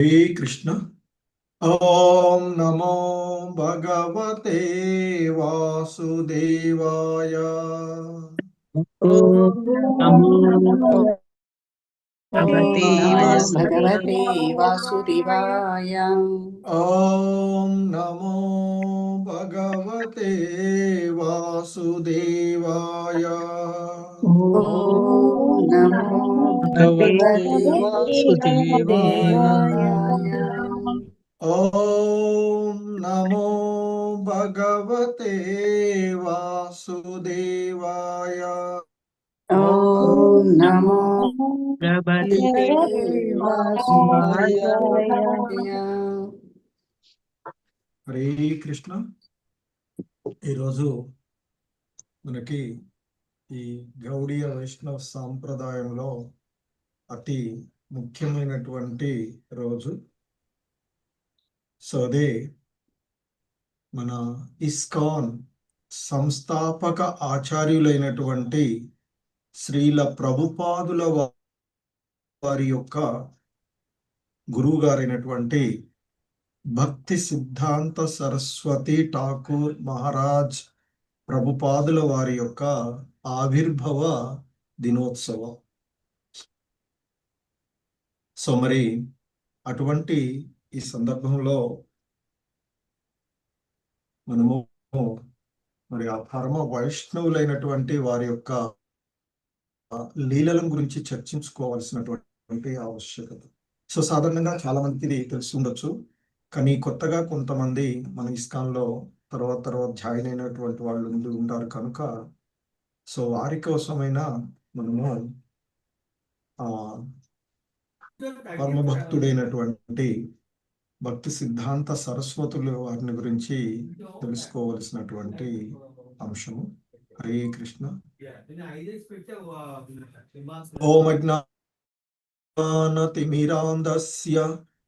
హరే కృష్ణ. ఓం నమో భగవతే వాసుదేవాయ. నమో భగవతే వాసుదేవాయ. ఓం నమో భగవతే వాసుదేవాయ. ఓం నమో భగవతే వాసుదేవాయ. ఓం నమో భగవతే వాసుదేవాయ. ఓం నమో భగవతే వాసుదేవాయ. హరే కృష్ణ. ఈరోజు మనకి ఈ గౌడీయ వైష్ణవ సాంప్రదాయంలో అతి ముఖ్యమైనటువంటి రోజు. సో అదే మన ఇస్కాన్ సంస్థాపక ఆచార్యులైనటువంటి శ్రీల ప్రభుపాదుల వారి యొక్క గురువు గారైనటువంటి భక్తి సిద్ధాంత సరస్వతి ఠాకూర్ మహారాజ్ ప్రభుపాదుల వారి యొక్క ఆవిర్భవ దినోత్సవం. సో మరి అటువంటి ఈ సందర్భంలో మనము మరి ఆ పరమ వైష్ణవులైనటువంటి వారి యొక్క లీలల గురించి చర్చించుకోవాల్సినటువంటి ఆవశ్యకత. సో సాధారణంగా చాలా మందికి ఇది తెలిసి ఉండొచ్చు, కానీ కొత్తగా కొంతమంది మన ఇస్కాన్లో తర్వాత జాయిన్ అయినటువంటి వాళ్ళు ఉంటారు కనుక సో వారి కోసమైనా మనము పరమ భక్తుడైనటువంటి భక్తి సిద్ధాంత సరస్వతులు వారిని గురించి తెలుసుకోవలసినటువంటి అంశము. హరే కృష్ణ. ఓం అజ్ఞానతిమిరాంధస్య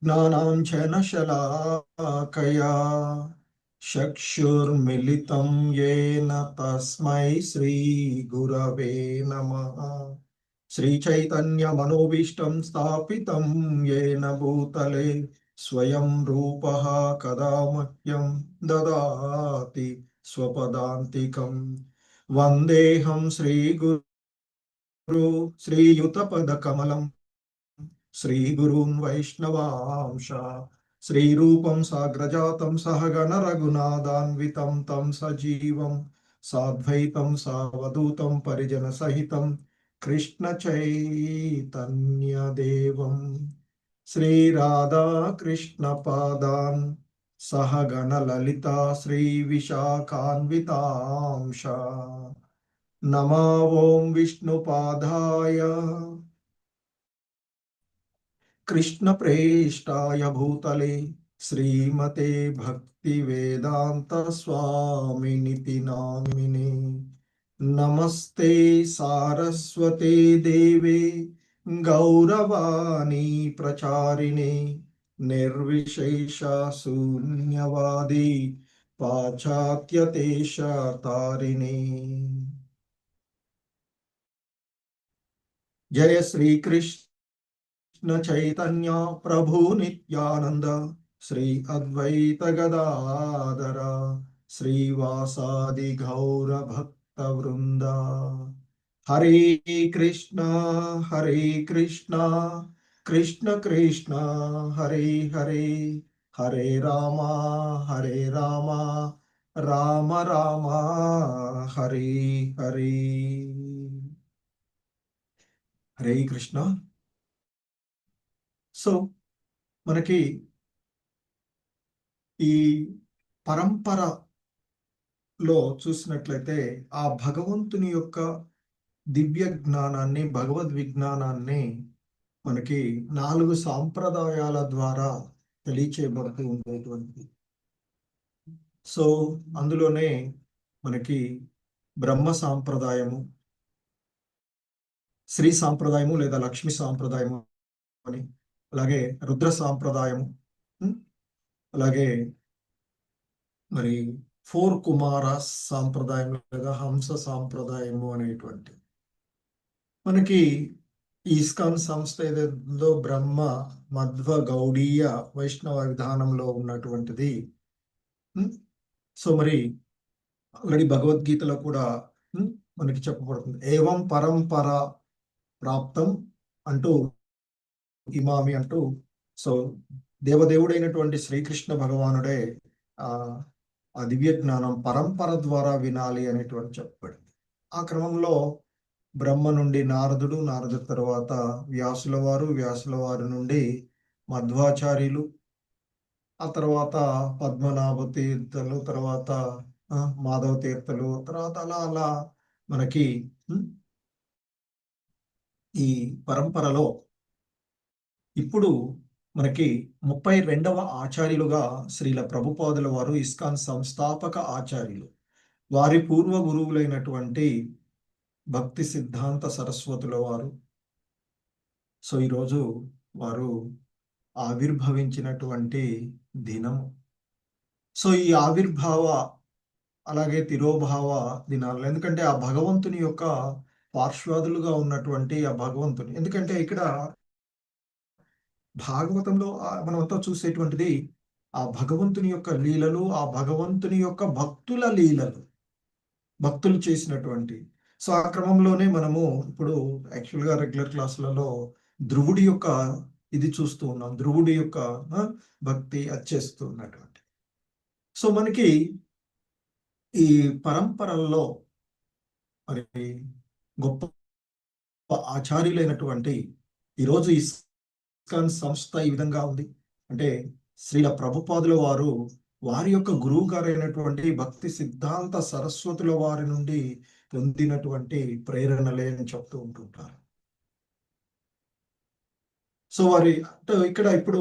జ్ఞానాంజనశలాకయా చక్షుర్మిలితం యేన తస్మై శ్రీ గురవే నమః. శ్రీచైతన్యమనోభీష్టం స్థాపితం యేన భూతలే స్వయం రూపః కదా మహ్యం దదాతి స్వపదాంతికం. వందేహం శ్రీగురు శ్రీయుతపదకమలం శ్రీగురున్ వైష్ణవాంశ శ్రీరూపం సాగ్రజాతం సహగణ రఘునాథాన్వితం తం సజీవం సాద్వైతం సావధూతం పరిజన సహితం కృష్ణ చైతన్యదేవం శ్రీ రాధా కృష్ణ పాదాన్ సహగణ లలితా శ్రీ విశాఖాన్వితాంశ. నమో ఓం విష్ణుపాదాయ కృష్ణ ప్రేష్టాయ భూతలే శ్రీమతే భక్తి వేదాంత స్వామినితి నామినే. నమస్తే సారస్వతే దేవే గౌరవాణి ప్రచారిణే నిర్విశేష శూన్యవాది పాశ్చాత్యదేశ తారిణే. జయ శ్రీకృష్ణ చైతన్య ప్రభు నిత్యానంద శ్రీ అద్వైత గదాధర శ్రీవాసాది గౌర భక్త వృంద. హరే కృష్ణ కృష్ణ కృష్ణ హరే హరే హరే రామ రామ రామ హరే హరే. హరే కృష్ణ. సో మనకి ఈ పరంపరలో చూసినట్లయితే ఆ భగవంతుని యొక్క దివ్య జ్ఞానాన్ని భగవద్ విజ్ఞానాన్ని మనకి 4 సాంప్రదాయాల ద్వారా తెలియచేయబడుతూ ఉండేటువంటి. సో అందులోనే మనకి బ్రహ్మ సాంప్రదాయము, శ్రీ సాంప్రదాయము లేదా లక్ష్మి సాంప్రదాయము అని, అలాగే రుద్ర సాంప్రదాయము, అలాగే మరి 4 కుమార సాంప్రదాయం లేదా హంస సాంప్రదాయము అనేటువంటి. మనకి ఈ ఇస్కాన్ సంస్థ ఏదో బ్రహ్మ మధ్వ గౌడీయ వైష్ణవ విధానంలో ఉన్నటువంటిది. సో మరి ఆల్రెడీ భగవద్గీతలో కూడా మనకి చెప్పబడుతుంది, ఏవం పరంపర ప్రాప్తం అంటూ ఇమామి అంటూ. సో దేవదేవుడైనటువంటి శ్రీకృష్ణ భగవానుడే ఆ దివ్య జ్ఞానం పరంపర ద్వారా వినాలి అనేటువంటి చెప్పబడింది. ఆ క్రమంలో బ్రహ్మ నుండి నారదుడు, నారదుడి తర్వాత వ్యాసుల వారు, వ్యాసుల వారి నుండి మధ్వాచార్యులు, ఆ తర్వాత పద్మనాభ తీర్థులు, తర్వాత మాధవ తీర్థులు, తర్వాత అలా అలా మనకి ఈ పరంపరలో ఇప్పుడు మనకి 32వ ఆచార్యులుగా శ్రీల ప్రభుపాదుల వారు ఇస్కాన్ సంస్థాపక ఆచార్యులు. వారి పూర్వ గురువులైనటువంటి భక్తి సిద్ధాంత సరస్వతుల వారు. సో ఈరోజు వారు ఆవిర్భవించినటువంటి దినము. సో ఈ ఆవిర్భావ అలాగే తిరోభావ దినాలు, ఎందుకంటే ఆ భగవంతుని యొక్క పార్శ్వాదులుగా ఉన్నటువంటి ఆ భగవంతుని, ఎందుకంటే ఇక్కడ భాగవతంలో మనమంతా చూసేటువంటిది ఆ భగవంతుని యొక్క లీలలు, ఆ భగవంతుని యొక్క భక్తుల లీలలు, భక్తులు చేసినటువంటి. సో ఆ క్రమంలోనే మనము ఇప్పుడు యాక్చువల్గా రెగ్యులర్ క్లాసులలో ధ్రువుడి యొక్క ఇది చూస్తూ ఉన్నాం, ధ్రువుడి యొక్క భక్తి అచ్చేస్తూ ఉన్నటువంటి. సో మనకి ఈ పరంపరల్లో మరి గొప్ప ఆచార్యులైనటువంటి ఈరోజు ఇస్కాన్ సంస్థ ఈ విధంగా ఉంది అంటే శ్రీల ప్రభుపాదుల వారు వారి యొక్క గురువు గారైనటువంటి భక్తి సిద్ధాంత సరస్వతుల వారి నుండి పొందినటువంటి ప్రేరణలే అని చెప్తూ ఉంటుంటారు. సో వారి అంటే ఇక్కడ ఇప్పుడు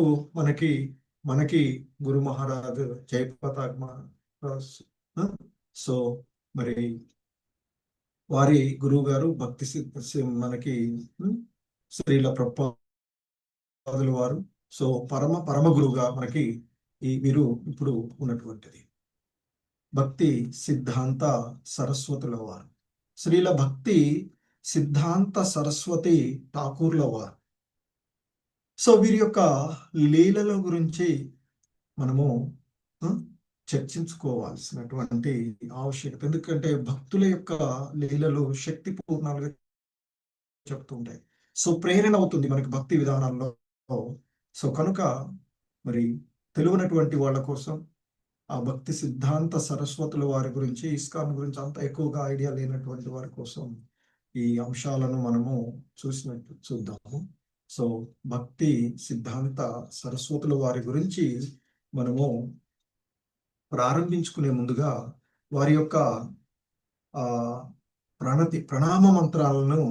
మనకి గురు మహారాజ్ జయపతాక్ మహారాజ్. సో మరి వారి గురువు గారు భక్తి మనకి శ్రీల ప్రభుపాదుల వారు. సో పరమ గురువుగా మనకి వీరు ఇప్పుడు ఉన్నటువంటిది భక్తి సిద్ధాంత సరస్వతుల వారు, శ్రీల భక్తి సిద్ధాంత సరస్వతి ఠాకూర్ల వారు. సో వీరి యొక్క లీలల గురించి మనము చర్చించుకోవాల్సినటువంటి ఆవశ్యకత, ఎందుకంటే భక్తుల యొక్క లీలలు శక్తిపూర్ణాలుగా చెప్తూ ఉంటాయి. సో ప్రేరణ అవుతుంది మనకి భక్తి విధానాల్లో. సో కనుక మరి తెలియనటువంటి వాళ్ళ కోసం ఆ భక్తి సిద్ధాంత సరస్వతుల వారి గురించి, ఇస్కాన్ గురించి అంత ఎక్కువగా ఐడియా లేనటువంటి వారి కోసం ఈ అంశాలను మనము చూద్దాము. సో భక్తి సిద్ధాంత సరస్వతుల వారి గురించి మనము ప్రారంభించుకునే ముందుగా వారి యొక్క ప్రణామ మంత్రాలను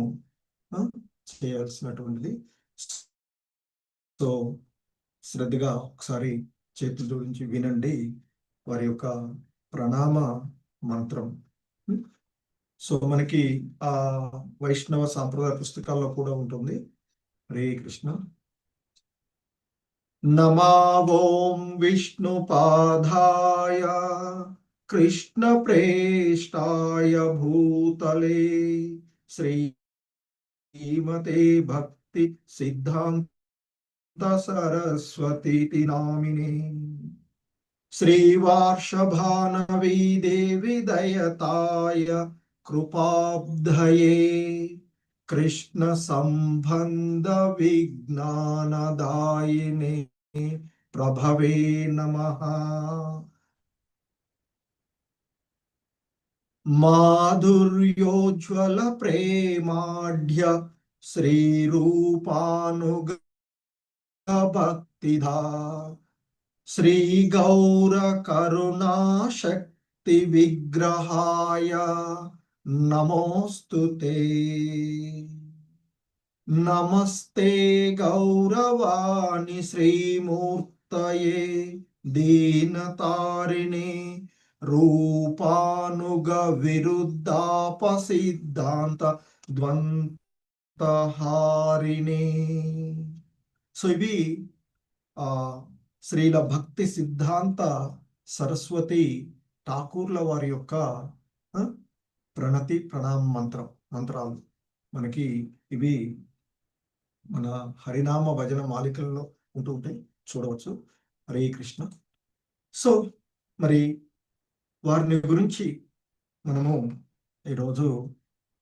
చేయాల్సినటువంటిది. సో శ్రద్ధగా ఒకసారి చేతులు జోడించి వినండి వారి యొక్క ప్రణామ మంత్రం. సో మనకి ఆ వైష్ణవ సాంప్రదాయ పుస్తకాల్లో కూడా ఉంటుంది. హరే కృష్ణ. నమావోం విష్ణుపాదాయ కృష్ణప్రేష్టాయ భూతలే శ్రీమతే భక్తి సిద్ధాంత సరస్వతి నామినే శ్రీవార్షభానవీ దేవి దయతాయ కృపాబ్ధయే కృష్ణ సంబంధ విజ్ఞానదాయినే ప్రభవే నమః. మాధుర్యోజ్వల ప్రేమాఢ్య శ్రీరూపానుగ భక్తిధా శ్రీ గౌర కరుణాశక్తి విగ్రహాయ నమోస్తుతే. నమస్తే గౌరవాణి శ్రీమూర్తయే దీనతారిణే రూపానుగ విరుద్ధాప సిద్ధాంత ద్వంతహారిణే. సో ఇవి శ్రీల భక్తి సిద్ధాంత సరస్వతి ఠాకూర్ల వారి యొక్క ప్రణామ మంత్రాలు మనకి ఇవి మన హరినామ భజన మాలికల్లో ఉంటూ ఉంటాయి, చూడవచ్చు. హరే కృష్ణ. సో మరి వారిని గురించి మనము ఈరోజు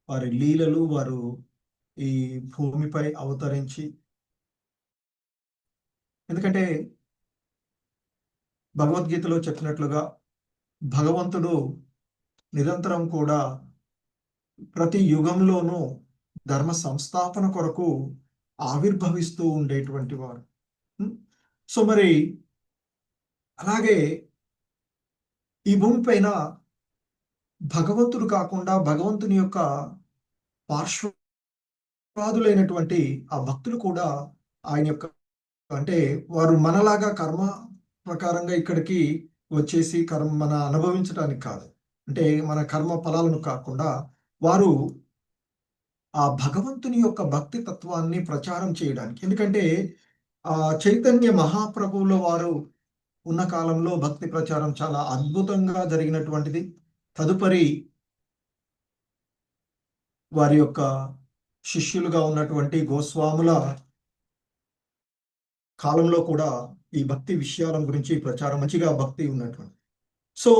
వారి లీలలు, వారు ఈ భూమిపై అవతరించి, ఎందుకంటే భగవద్గీతలో చెప్పినట్లుగా భగవంతుడు నిరంతరం కూడా ప్రతి యుగంలోనూ ధర్మ సంస్థాపన కొరకు ఆవిర్భవిస్తూ ఉండేటువంటి వారు. సో మరి అలాగే ఈ భూమి పైన భగవంతుడు కాకుండా భగవంతుని యొక్క పార్శ్వవాదులైనటువంటి ఆ భక్తులు కూడా ఆయన యొక్క, అంటే వారు మనలాగా కర్మ ప్రకారంగా ఇక్కడికి వచ్చేసి మన అనుభవించడానికి కాదు, అంటే మన కర్మ ఫలాలను కాకుండా వారు ఆ భగవంతుని యొక్క భక్తి తత్వాన్ని ప్రచారం చేయడానికి. ఎందుకంటే ఆ చైతన్య మహాప్రభువుల వారు ఉన్న కాలంలో భక్తి ప్రచారం చాలా అద్భుతంగా జరిగినటువంటిది. తదుపరి వారి యొక్క శిష్యులుగా ఉన్నటువంటి గోస్వాముల కాలంలో కూడా ఈ భక్తి విషయాల గురించి ప్రచారం మంచిగా భక్తి ఉన్నటువంటి. సో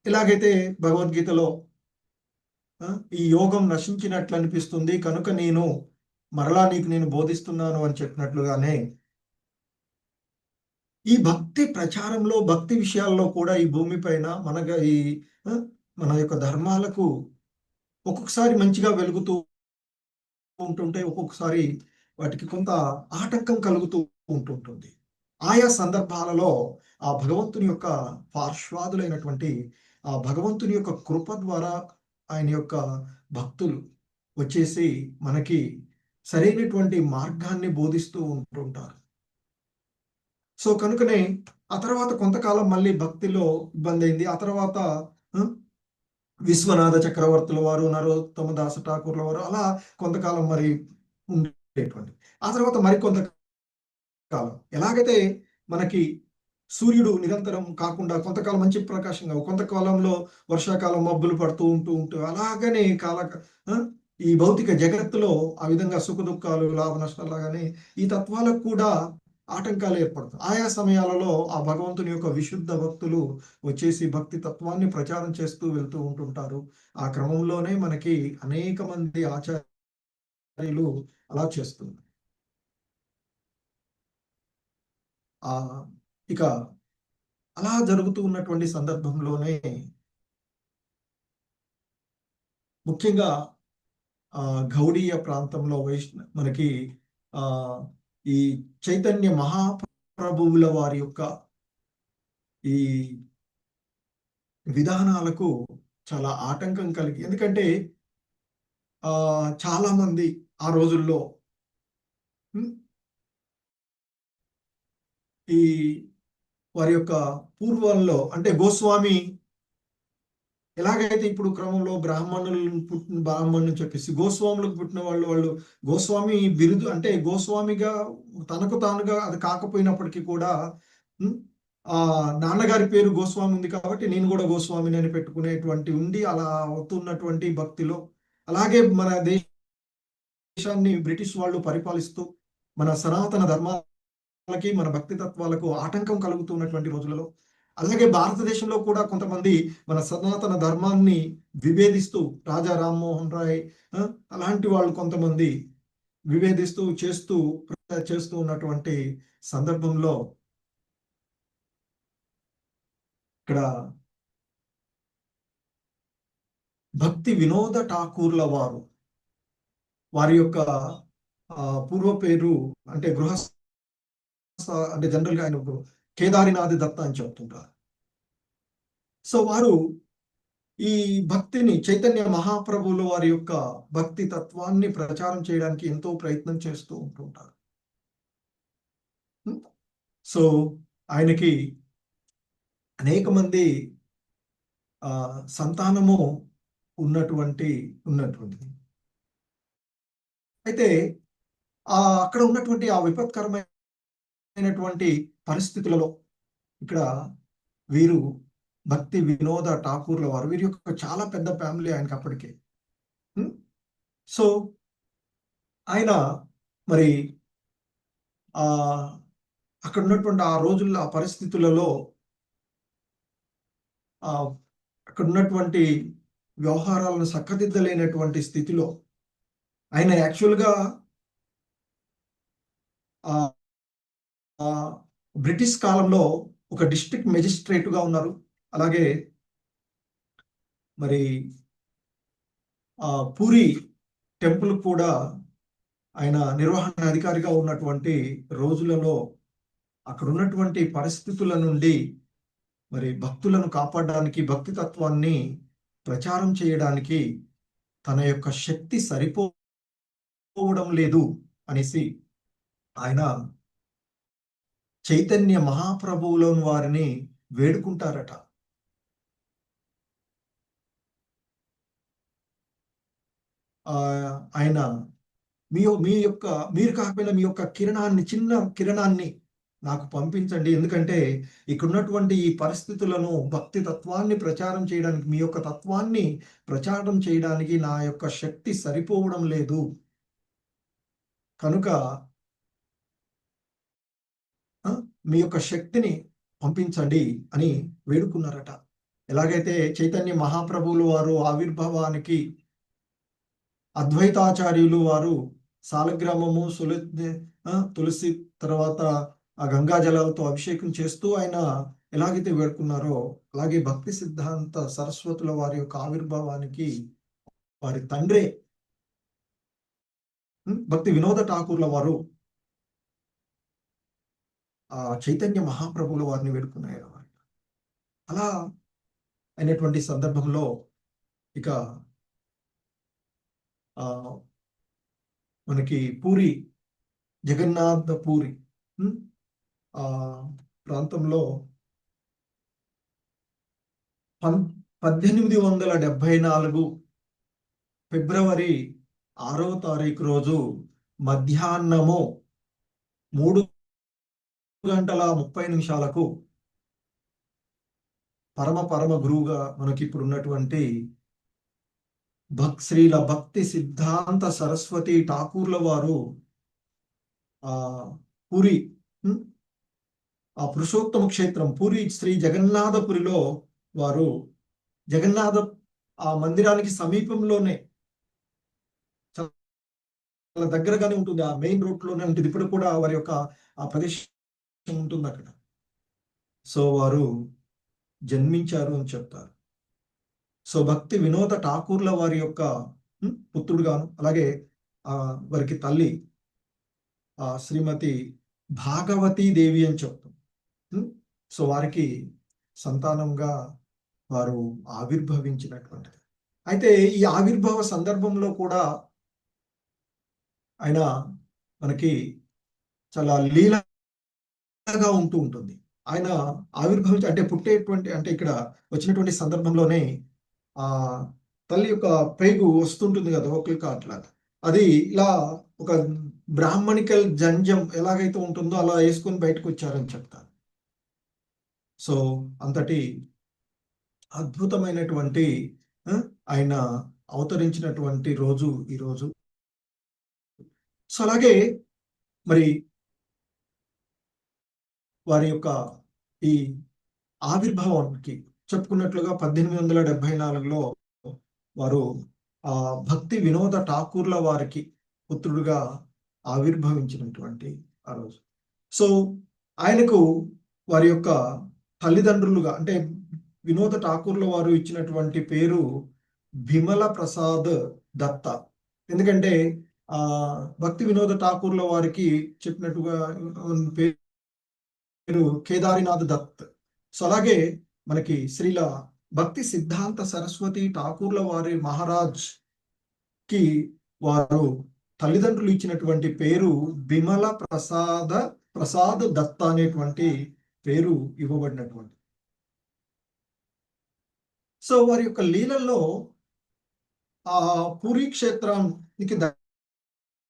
ఇలాగైతే భగవద్గీతలో ఈ యోగం నశించినట్లు అనిపిస్తుంది కనుక నేను మరలా నీకు నేను బోధిస్తున్నాను అని చెప్పినట్లుగానే ఈ భక్తి ప్రచారంలో, భక్తి విషయాల్లో కూడా ఈ భూమి పైన మన యొక్క ధర్మాలకు ఒక్కొక్కసారి మంచిగా వెలుగుతూ ఉంటుంటే, ఒక్కొక్కసారి వాటికి కొంత ఆటంకం కలుగుతూ ఉంటుంటుంది. ఆయా సందర్భాలలో ఆ భగవంతుని యొక్క పార్శ్వాదులైనటువంటి ఆ భగవంతుని యొక్క కృప ద్వారా ఆయన యొక్క భక్తులు వచ్చేసి మనకి సరైనటువంటి మార్గాన్ని బోధిస్తూ ఉంటుంటారు. సో కనుకనే ఆ తర్వాత కొంతకాలం మళ్ళీ భక్తిలో ఇబ్బంది అయింది. ఆ తర్వాత విశ్వనాథ చక్రవర్తుల వారు, నరోత్తమ దాస ఠాకూర్ల వారు అలా కొంతకాలం మరి ఉండేటువంటి. ఆ తర్వాత మరికొంత కాలం ఎలాగైతే మనకి సూర్యుడు నిరంతరం కాకుండా కొంతకాలం మంచి ప్రకాశంగా, కొంతకాలంలో వర్షాకాలం మబ్బులు పడుతూ ఉంటూ అలాగనే ఈ భౌతిక జగత్తులో ఆ విధంగా సుఖ దుఃఖాలు, లాభ నష్టాలు లాగానే ఈ తత్వాలకు కూడా ఆటంకాలు ఏర్పడతాయి. ఆయా సమయాలలో ఆ భగవంతుని యొక్క విశుద్ధ భక్తులు వచ్చేసి భక్తి తత్వాన్ని ప్రచారం చేస్తూ వెళ్తూ ఉంటుంటారు. ఆ క్రమంలోనే మనకి అనేక మంది ఆచార్యులు అలా చేస్తున్నారు. ఇక అలా జరుగుతూ ఉన్నటువంటి సందర్భంలోనే ముఖ్యంగా గౌడీయ ప్రాంతంలో మనకి ఈ చైతన్య మహాప్రభువుల వారి యొక్క ఈ విధానాలకు చాలా ఆటంకం కలిగి, ఎందుకంటే చాలా మంది ఆ రోజుల్లో ఈ వారి యొక్క పూర్వంలో, అంటే గోస్వామి ఎలాగైతే ఇప్పుడు క్రమంలో బ్రాహ్మణుని చెప్పేసి గోస్వాములకు పుట్టిన వాళ్ళు గోస్వామి బిరుదు, అంటే గోస్వామిగా తనకు తానుగా అది కాకపోయినప్పటికీ కూడా నాన్నగారి పేరు గోస్వామి ఉంది కాబట్టి నేను కూడా గోస్వామిని అని పెట్టుకునేటువంటి ఉండి అలా అవుతున్నటువంటి భక్తిలో, అలాగే మన దేశాన్ని బ్రిటిష్ వాళ్ళు పరిపాలిస్తూ మన సనాతన ధర్మాలకి, మన భక్తి తత్వాలకు ఆటంకం కలుగుతున్నటువంటి రోజులలో, అలాగే భారతదేశంలో కూడా కొంతమంది మన సనాతన ధర్మాన్ని విభేదిస్తూ, రాజా రామ్మోహన్ రాయ్ అలాంటి వాళ్ళు కొంతమంది విభేదిస్తూ చేస్తూ ఉన్నటువంటి సందర్భంలో ఇక్కడ భక్తి వినోద ఠాకూర్ల వారి యొక్క పూర్వ పేరు అంటే అంటే జనరల్గా ఆయన కేదారినాథ్ దత్త అని చెప్తుంటారు. సో వారు ఈ భక్తిని, చైతన్య మహాప్రభువుల వారి యొక్క భక్తి తత్వాన్ని ప్రచారం చేయడానికి ఎంతో ప్రయత్నం చేస్తూ ఉంటుంటారు. సో ఆయనకి అనేక మంది సంతానము ఉన్నటువంటిది. అయితే అక్కడ ఉన్నటువంటి ఆ విపత్కరమైనటువంటి పరిస్థితులలో ఇక్కడ వీరు భక్తి వినోద ఠాకూర్ల వారు, వీరి యొక్క చాలా పెద్ద ఫ్యామిలీ ఆయనకి అప్పటికే. సో ఆయన మరి ఆ అక్కడ ఉన్నటువంటి ఆ రోజుల్లో ఆ పరిస్థితులలో అక్కడ ఉన్నటువంటి వ్యవహారాలను చక్కదిద్దలేనటువంటి స్థితిలో ఆయన యాక్చువల్గా బ్రిటిష్ కాలంలో ఒక డిస్ట్రిక్ట్ మెజిస్ట్రేట్గా ఉన్నారు. అలాగే మరి పూరి టెంపుల్ కూడా ఆయన నిర్వహణ అధికారిగా ఉన్నటువంటి రోజులలో అక్కడ ఉన్నటువంటి పరిస్థితుల నుండి మరి భక్తులను కాపాడడానికి, భక్తి తత్వాన్ని ప్రచారం చేయడానికి తన యొక్క శక్తి సరిపోవడం లేదు అనేసి ఆయన చైతన్య మహాప్రభువులోని వారిని వేడుకుంటారట. ఆయన మీరు కాకపోయినా మీ యొక్క చిన్న కిరణాన్ని నాకు పంపించండి, ఎందుకంటే ఇక్కడ ఉన్నటువంటి ఈ పరిస్థితులను, భక్తి తత్వాన్ని ప్రచారం చేయడానికి, మీ యొక్క తత్వాన్ని ప్రచారం చేయడానికి నా యొక్క శక్తి సరిపోవడం లేదు, కనుక మీ యొక్క శక్తిని పంపించండి అని వేడుకున్నారట. ఎలాగైతే చైతన్య మహాప్రభువులు వారు ఆవిర్భావానికి అద్వైతాచార్యులు వారు సాలగ్రామము, తులసి తర్వాత ఆ గంగా జలాలతో అభిషేకం చేస్తూ ఆయన ఎలాగైతే వేడుకున్నారో, అలాగే భక్తి సిద్ధాంత సరస్వతుల వారి యొక్క ఆవిర్భావానికి వారి తండ్రే భక్తి వినోద ఠాకూర్ల వారు ఆ చైతన్య మహాప్రభువుల వారిని వేడుకున్నారు. అలా అయినటువంటి సందర్భంలో ఇక మనకి పూరి జగన్నాథ పూరి ప్రాంతంలో 1874 ఫిబ్రవరి 6వ తారీఖు రోజు మధ్యాహ్నము 3:30 పరమ గురువుగా మనకి ఇప్పుడు ఉన్నటువంటి శ్రీల భక్తి సిద్ధాంత సరస్వతి ఠాకూర్ల వారు పూరి ఆ పురుషోత్తమ క్షేత్రం పూరి శ్రీ జగన్నాథపురిలో వారు జగన్నాథ ఆ మందిరానికి సమీపంలోనే చాలా దగ్గరగానే ఉంటుంది, ఆ మెయిన్ రోడ్ లోనే ఉంటుంది. ఇప్పుడు కూడా వారి యొక్క ఆ ప్రదేశం ఉంటుంది అక్కడ. సో వారు జన్మించారు అని చెప్తారు. సో భక్తి వినోద ఠాకూర్ల వారి యొక్క పుత్రుడుగాను, అలాగే వారికి తల్లి శ్రీమతి భాగవతీ దేవి అని చెప్తాం. సో వారికి సంతానంగా వారు ఆవిర్భవించినటువంటిది. అయితే ఈ ఆవిర్భావ సందర్భంలో కూడా ఆయన మనకి చాలా లీలగా ఉంటూ ఉంటుంది. ఆయన ఆవిర్భవించి అంటే పుట్టేటువంటి అంటే ఇక్కడ వచ్చినటువంటి సందర్భంలోనే తల్లి యొక్క పేగు వస్తుంటుంది కదా, ఒకరికి అట్లా అది ఇలా ఒక బ్రాహ్మణికల్ జంజం ఎలాగైతే ఉంటుందో అలా వేసుకొని బయటకు వచ్చారని చెప్తారు. సో అంతటి అద్భుతమైనటువంటి ఆయన అవతరించినటువంటి రోజు ఈరోజు. సో అలాగే మరి వారి యొక్క ఈ ఆవిర్భావానికి చెప్పుకున్నట్లుగా 1874లో వారు భక్తి వినోద ఠాకూర్ల వారికి పుత్రుడుగా ఆవిర్భవించినటువంటి ఆ రోజు. సో ఆయనకు వారి యొక్క తల్లిదండ్రులుగా అంటే వినోద ఠాకూర్ల వారు ఇచ్చినటువంటి పేరు బిమల ప్రసాద్ దత్త. ఎందుకంటే భక్తి వినోద ఠాకూర్ల వారికి చెప్పినట్టుగా పేరు కేదారినాథ్ దత్. సో అలాగే మనకి శ్రీల భక్తి సిద్ధాంత సరస్వతి ఠాకూర్ల వారి మహారాజ్ కి వారు తల్లిదండ్రులు ఇచ్చినటువంటి పేరు బిమల ప్రసాద్ దత్త అనేటువంటి పేరు ఇవ్వబడినటువంటి. సో వారి యొక్క లీలల్లో పూరీ క్షేత్రానికి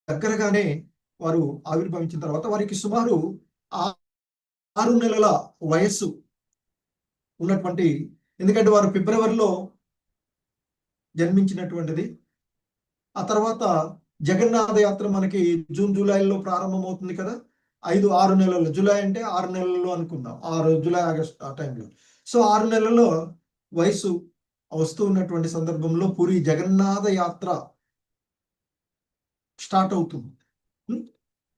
దగ్గరగానే వారు ఆవిర్భవించిన తర్వాత వారికి సుమారు 6 నెలల వయస్సు ఉన్నటువంటి, ఎందుకంటే వారు ఫిబ్రవరిలో జన్మించినటువంటిది. ఆ తర్వాత జగన్నాథ యాత్ర మనకి జూన్ జూలైలో ప్రారంభమవుతుంది కదా, 6 నెలలు, జూలై అంటే 6 నెలలు అనుకుందాం, 6 జూలై ఆగస్ట్ ఆ టైంలో. సో 6 నెలల్లో వయసు వస్తూ ఉన్నటువంటి సందర్భంలో పూరి జగన్నాథ యాత్ర స్టార్ట్ అవుతుంది.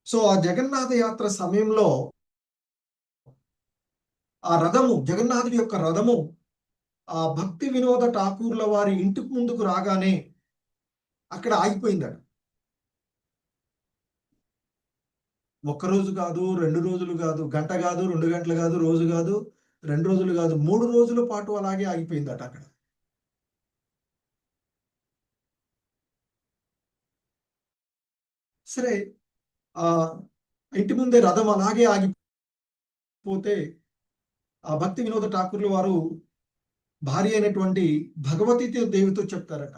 సో ఆ జగన్నాథ యాత్ర సమయంలో ఆ రథము, జగన్నాథుడి యొక్క రథము ఆ భక్తి వినోద ఠాకూర్ల వారి ఇంటికి ముందుకు రాగానే అక్కడ ఆగిపోయిందట. ఒక్కరోజు కాదు, 2 రోజులు కాదు, గంట కాదు, 2 గంటలు కాదు, రోజు కాదు, 2 రోజులు కాదు, 3 రోజుల పాటు అలాగే ఆగిపోయిందట అక్కడ. సరే, ఆ ఇంటి ముందే రథం అలాగే ఆగిపోతే ఆ భక్తి వినోద ఠాకూర్ల వారు భార్య అయినటువంటి భగవతి దేవితో చెప్తారట,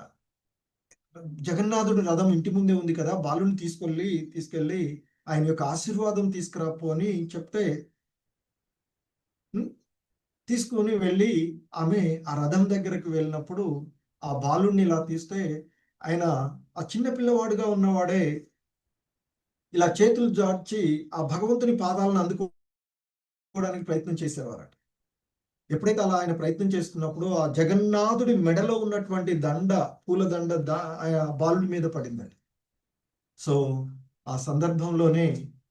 జగన్నాథుడి రథం ఇంటి ముందే ఉంది కదా, బాలుని తీసుకెళ్ళి ఆయన యొక్క ఆశీర్వాదం తీసుకురాపో అని చెప్తే తీసుకొని వెళ్ళి ఆమె ఆ రథం దగ్గరకు వెళ్ళినప్పుడు ఆ బాలుడిని ఇలా తీస్తే ఆయన ఆ చిన్న పిల్లవాడుగా ఉన్నవాడే ఇలా చేతులు జార్చి ఆ భగవంతుని పాదాలను అందుకోవడానికి ప్రయత్నం చేసేవారట. ఎప్పుడైతే అలా ఆయన ప్రయత్నం చేస్తున్నప్పుడు ఆ జగన్నాథుడి మెడలో ఉన్నటువంటి పూలదండ బాలుడి మీద పడిందండి. సో ఆ సందర్భంలోనే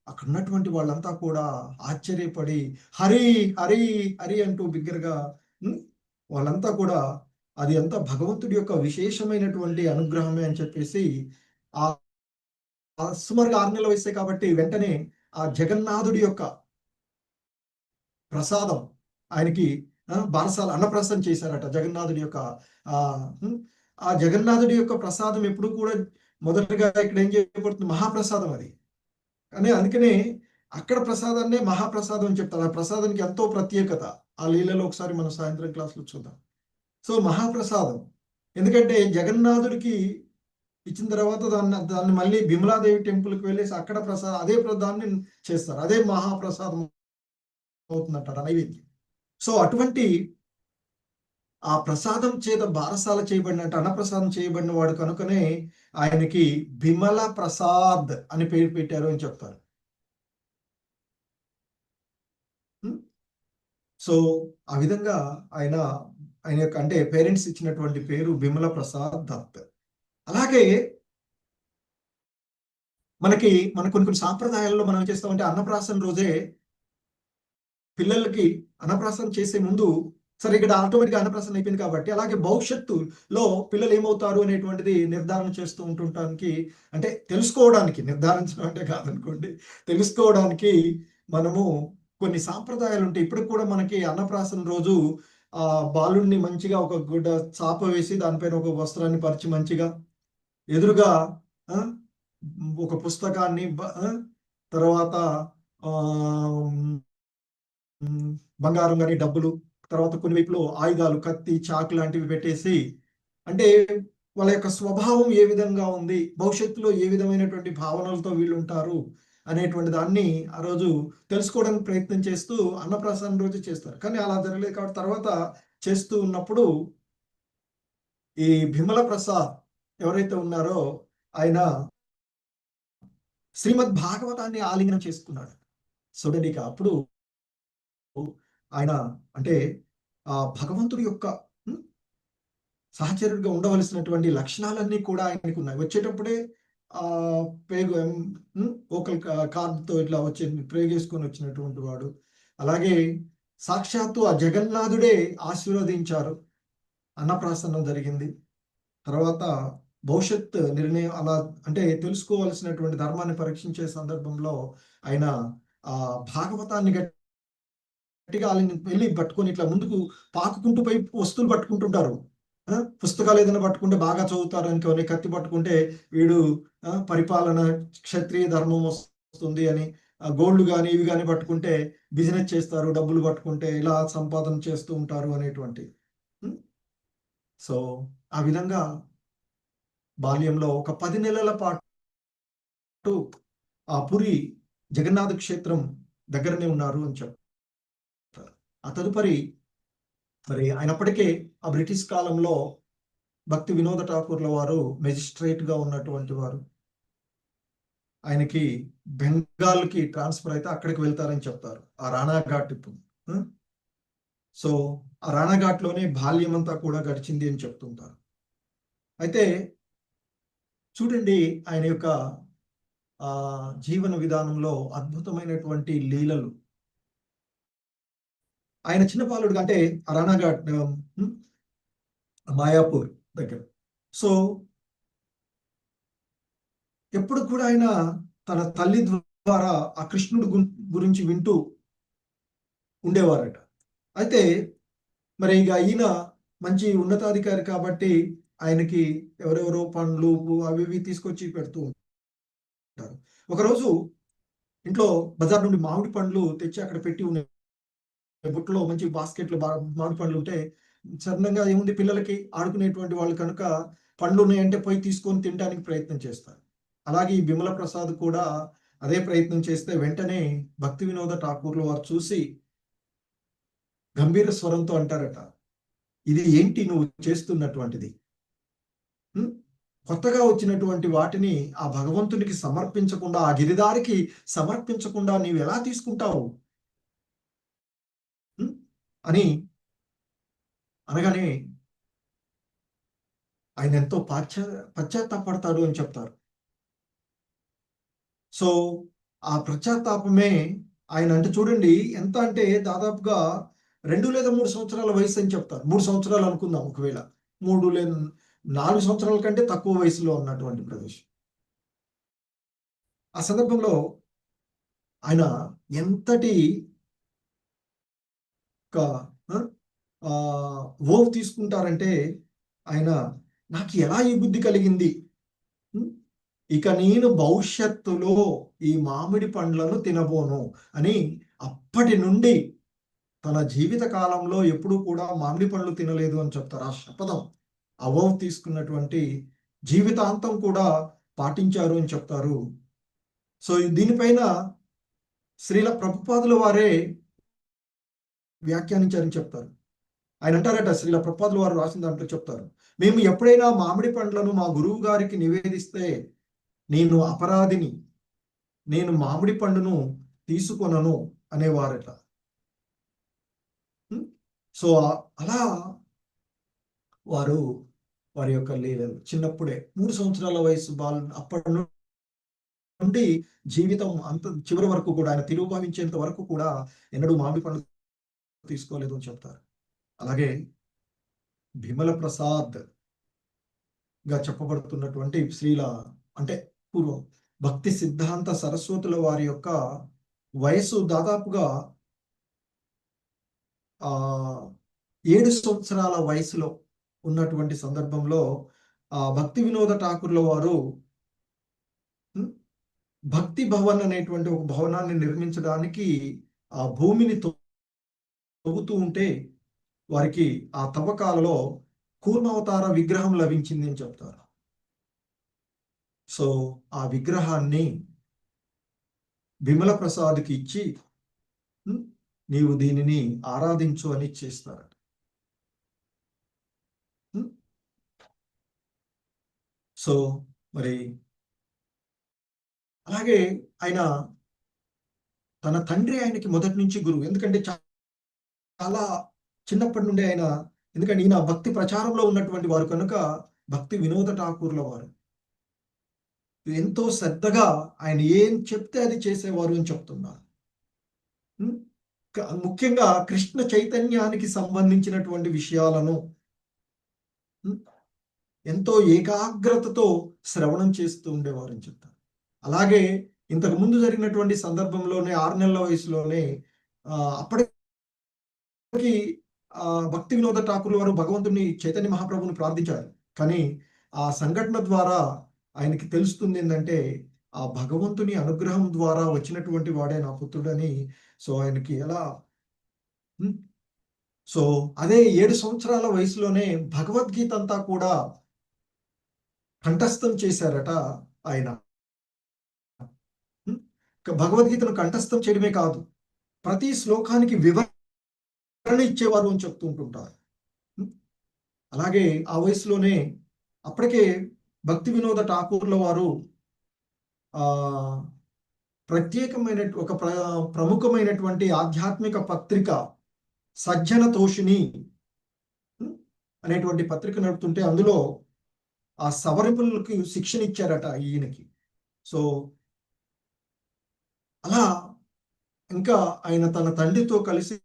అక్కడ ఉన్నటువంటి వాళ్ళంతా కూడా ఆశ్చర్యపడి హరి హరి హరి అంటూ బిగ్గరగా వాళ్ళంతా కూడా అది అంతా భగవంతుడి యొక్క విశేషమైనటువంటి అనుగ్రహమే అని చెప్పేసి ఆ సుమారుగా 6 నెలల వయసే కాబట్టి వెంటనే ఆ జగన్నాథుడి యొక్క ప్రసాదం ఆయనకి బారసాల అన్నప్రాసం చేశారట. జగన్నాథుడి యొక్క ఆ జగన్నాథుడి యొక్క ప్రసాదం ఎప్పుడు కూడా మొదటగా ఇక్కడ ఏం చేయబడుతుంది, మహాప్రసాదం అది. కానీ అందుకనే అక్కడ ప్రసాదాన్నే మహాప్రసాదం అని చెప్తారు. ఆ ప్రసాదానికి ఎంతో ప్రత్యేకత. ఆ లీలలో ఒకసారి మనం సాయంత్రం క్లాసులో చూద్దాం. సో మహాప్రసాదం, ఎందుకంటే జగన్నాథుడికి ఇచ్చిన తర్వాత దాన్ని మళ్ళీ బిమలాదేవి టెంపుల్కి వెళ్ళేసి అక్కడ ప్రసాదం అదే దాన్ని చేస్తారు, అదే మహాప్రసాదం అవుతుందంటారు నైవేద్యం. సో అటువంటి ఆ ప్రసాదం చేత బారసాల చేయబడినట్టు అన్నప్రసాదం చేయబడిన వాడు కనుకనే ఆయనకి బిమల ప్రసాద్ అని పేరు పెట్టారు అని చెప్తారు. సో ఆ విధంగా ఆయన యొక్క అంటే పేరెంట్స్ ఇచ్చినటువంటి పేరు బిమల ప్రసాద్ దత్. అలాగే మన కొన్ని సాంప్రదాయాల్లో మనం ఏం చేస్తామంటే అన్నప్రాసన రోజే పిల్లలకి అన్నప్రాసన చేసే ముందు, సరే ఇక్కడ ఆటోమేటిక్గా అన్నప్రాసన అయిపోయింది కాబట్టి అలాగే భవిష్యత్తులో పిల్లలు ఏమవుతారు అనేటువంటిది నిర్ధారణ చేస్తూ ఉంటుంటానికి, అంటే తెలుసుకోవడానికి, నిర్ధారించడం అంటే కాదనుకోండి, తెలుసుకోవడానికి మనము కొన్ని సాంప్రదాయాలు ఉంటాయి. ఇప్పటికి కూడా మనకి అన్నప్రాసన రోజు ఆ బాలుడిని మంచిగా ఒక గుడ్డ చాప వేసి దానిపైన ఒక వస్త్రాన్ని పరిచి మంచిగా ఎదురుగా ఒక పుస్తకాన్ని తర్వాత బంగారం కానీ డబ్బులు, తర్వాత కొన్ని వైపులో ఆయుధాలు, కత్తి, చాకు లాంటివి పెట్టేసి, అంటే వాళ్ళ యొక్క స్వభావం ఏ విధంగా ఉంది, భవిష్యత్తులో ఏ విధమైనటువంటి భావనలతో వీళ్ళు ఉంటారు అనేటువంటి దాన్ని ఆ రోజు తెలుసుకోవడానికి ప్రయత్నం చేస్తూ అన్నప్రాసన రోజు చేస్తారు. కానీ అలా జరగలేదు కాబట్టి తర్వాత చేస్తూ ఉన్నప్పుడు ఈ బిమల ప్రసాద్ ఎవరైతే ఉన్నారో ఆయన శ్రీమద్ భాగవతాన్ని ఆలింగనం చేసుకున్నాడు. చూడండి, అప్పుడు ఆయన అంటే ఆ భగవంతుడి యొక్క సహచరుడిగా ఉండవలసినటువంటి లక్షణాలన్నీ కూడా ఆయనకు ఉన్నాయి. వచ్చేటప్పుడే ఆ పేగు ఓకల్ కార్డ్తో ఇట్లా వచ్చి ప్రేగేసుకొని వచ్చినటువంటి వాడు. అలాగే సాక్షాత్తు ఆ జగన్నాథుడే ఆశీర్వదించారు, అన్నప్రాసనం జరిగింది. తర్వాత భవిష్యత్ నిర్ణయం అలా అంటే తెలుసుకోవాల్సినటువంటి ధర్మాన్ని పరీక్షించే సందర్భంలో ఆయన ఆ భాగవతాన్ని గట్టిగా వెళ్ళి పట్టుకొని ఇట్లా ముందుకు పాకుకుంటూ పోయి వస్తువులు పట్టుకుంటుంటారు. పుస్తకాలు ఏదైనా పట్టుకుంటే బాగా చదువుతారు అనుకోని, కత్తి పట్టుకుంటే వీడు పరిపాలన క్షత్రియ ధర్మం వస్తుంది అని, గోల్డ్ కానీ ఇవి కానీ పట్టుకుంటే బిజినెస్ చేస్తారు, డబ్బులు పట్టుకుంటే ఇలా సంపాదన చేస్తూ ఉంటారు అనేటువంటి. సో ఆ విధంగా బాల్యంలో ఒక 10 నెలల పాటు ఆ పురి జగన్నాథ క్షేత్రం దగ్గరనే ఉన్నారు అని చెప్తారు. ఆ తదుపరి మరి ఆయనప్పటికే ఆ బ్రిటిష్ కాలంలో భక్తి వినోద ఠాకూర్ల వారు మెజిస్ట్రేట్ గా ఉన్నటువంటి వారు. ఆయనకి బెంగాల్కి ట్రాన్స్ఫర్ అయితే అక్కడికి వెళ్తారని చెప్తారు, ఆ రాణాఘాట్ ఇప్పుడు. సో ఆ రాణాఘాట్లోనే బాల్యం అంతా కూడా గడిచింది అని చెప్తుంటారు. అయితే చూడండి, ఆయన యొక్క జీవన విధానంలో అద్భుతమైనటువంటి లీలలు. ఆయన చిన్న బాలుడుగా అంటే రాణాఘాట్, మాయాపూర్ దగ్గర. సో ఎప్పుడు కూడా ఆయన తన తల్లి ద్వారా ఆ కృష్ణుడు గురించి వింటూ ఉండేవారట. అయితే మరి ఇక ఈయన మంచి ఉన్నతాధికారి కాబట్టి ఆయనకి ఎవరెవరో పండ్లు అవి ఇవి తీసుకొచ్చి పెడుతూ ఉంటారు. ఒకరోజు ఇంట్లో బజార్ నుండి మామిడి పండ్లు తెచ్చి అక్కడ పెట్టి ఉన్నాయి. బుట్టలో మంచి బాస్కెట్లు మామిడి పండ్లు ఉంటే సడన్గా ఏముంది, పిల్లలకి ఆడుకునేటువంటి వాళ్ళు కనుక పండ్లు ఉన్నాయంటే పోయి తీసుకొని తినడానికి ప్రయత్నం చేస్తారు. అలాగే ఈ బిమల ప్రసాద్ కూడా అదే ప్రయత్నం చేస్తే వెంటనే భక్తి వినోద ఠాకూర్లు వారు చూసి గంభీర స్వరంతో అంటారట, ఇది ఏంటి నువ్వు చేస్తున్నటువంటిది? కొత్తగా వచ్చినటువంటి వాటిని ఆ భగవంతునికి సమర్పించకుండా, ఆ గిరిదారికి సమర్పించకుండా నీవు ఎలా తీసుకుంటావు అని అనగానే ఆయన ఎంతో పశ్చాత్తాపడతాడు అని చెప్తారు. సో ఆ పశ్చాత్తాపమే ఆయన అంటే చూడండి ఎంత అంటే దాదాపుగా 2 లేదా 3 సంవత్సరాల వయసు అని చెప్తారు. 3 సంవత్సరాలు అనుకుందాం, ఒకవేళ 3 లేదా 4 సంవత్సరాల కంటే తక్కువ వయసులో ఉన్నటువంటి ప్రదేశం. ఆ సందర్భంలో ఆయన ఎంతటి ఓవ్ తీసుకుంటారంటే, ఆయన నాకు ఎలా ఈ బుద్ధి కలిగింది, ఇక నేను భవిష్యత్తులో ఈ మామిడి పండ్లను తినబోను అని అప్పటి నుండి తన జీవిత కాలంలో ఎప్పుడూ కూడా మామిడి పండ్లు తినలేదు అని చెప్తారు. ఆ శపథం ఓవ్ తీసుకున్నటువంటి జీవితాంతం కూడా పాటించారు అని చెప్తారు. సో దీనిపైన శ్రీల ప్రభుపాదుల వారే వ్యాఖ్యానించారని చెప్తారు. ఆయన అంటారట, శ్రీల ప్రభుపాదుల వారు రాసిన దాంట్లో చెప్తారు, మేము ఎప్పుడైనా మామిడి పండ్లను మా గురువు గారికి నివేదిస్తే నేను అపరాధిని, నేను మామిడి పండును తీసుకొనను అనేవారట. సో అలా వారి యొక్క లీలలు చిన్నప్పుడే 3 సంవత్సరాల వయసు అప్పటి నుండి జీవితం అంత చివరి వరకు కూడా ఆయన తిరుభవించేంత వరకు కూడా ఎన్నడూ మామిడి పండు తీసుకోలేదు అని చెప్తారు. అలాగే బిమల ప్రసాద్ గా చెప్పబడుతున్నటువంటి శ్రీల అంటే పూర్వం భక్తి సిద్ధాంత సరస్వతుల వారి యొక్క వయసు దాదాపుగా 7 సంవత్సరాల వయసులో ఉన్నటువంటి సందర్భంలో భక్తి వినోద ఠాకూర్ల వారు భక్తి భవన్ అనేటువంటి ఒక భవనాన్ని నిర్మించడానికి ఆ భూమిని తవ్వుతూ ఉంటే వారికి ఆ తవ్వకాలలో కూర్మావతార విగ్రహం లభించింది అని చెప్తారు. సో ఆ విగ్రహాన్ని బిమల ప్రసాద్కి ఇచ్చి నీవు దీనిని ఆరాధించు అని చేస్తారట. సో మరి అలాగే ఆయన తన తండ్రి ఆయనకి మొదటి నుంచి గురువు. ఎందుకంటే చాలా చిన్నప్పటి నుండి ఆయన, ఎందుకంటే ఈయన భక్తి ప్రచారంలో ఉన్నటువంటి వారు కనుక భక్తి వినోద ఠాకూర్ల వారు ఎంతో శ్రద్ధగా ఆయన ఏం చెప్తే అది చేసేవారు అని చెప్తున్నారు. ముఖ్యంగా కృష్ణ చైతన్యానికి సంబంధించినటువంటి విషయాలను ఎంతో ఏకాగ్రతతో శ్రవణం చేస్తూ ఉండేవారు అని చెప్తారు. అలాగే ఇంతకు ముందు జరిగినటువంటి సందర్భంలోనే 6 నెలల వయసులోనే అప్పటికి భక్తి వినోద ఠాకూర్ వారు భగవంతుని చైతన్య మహాప్రభుని ప్రార్థించారు. కానీ ఆ సంఘటన ద్వారా ఆయనకి తెలుస్తుంది ఏంటంటే ఆ భగవంతుని అనుగ్రహం ద్వారా వచ్చినటువంటి వాడే నా పుత్రుడని. సో ఆయనకి ఎలా సో అదే 7 సంవత్సరాల వయసులోనే భగవద్గీత అంతా కూడా కంఠస్థం చేశారట ఆయన. భగవద్గీతను కంఠస్థం చేయడమే కాదు, ప్రతి శ్లోకానికి వివరణ ఇచ్చేవారు అని చెప్తూ ఉంటుంటారు. అలాగే ఆ వయసులోనే అప్పటికే భక్తి వినోద ఠాకూర్ల వారు ఆ ప్రత్యేకమైన ఒక ప్రముఖమైనటువంటి ఆధ్యాత్మిక పత్రిక సజ్జన తోషిని అనేటువంటి పత్రిక నడుపుతుంటే అందులో ఆ సవరింపులకు శిక్షణ ఇచ్చారట ఈయనకి. సో అలా ఇంకా ఆయన తన తండ్రితో కలిసి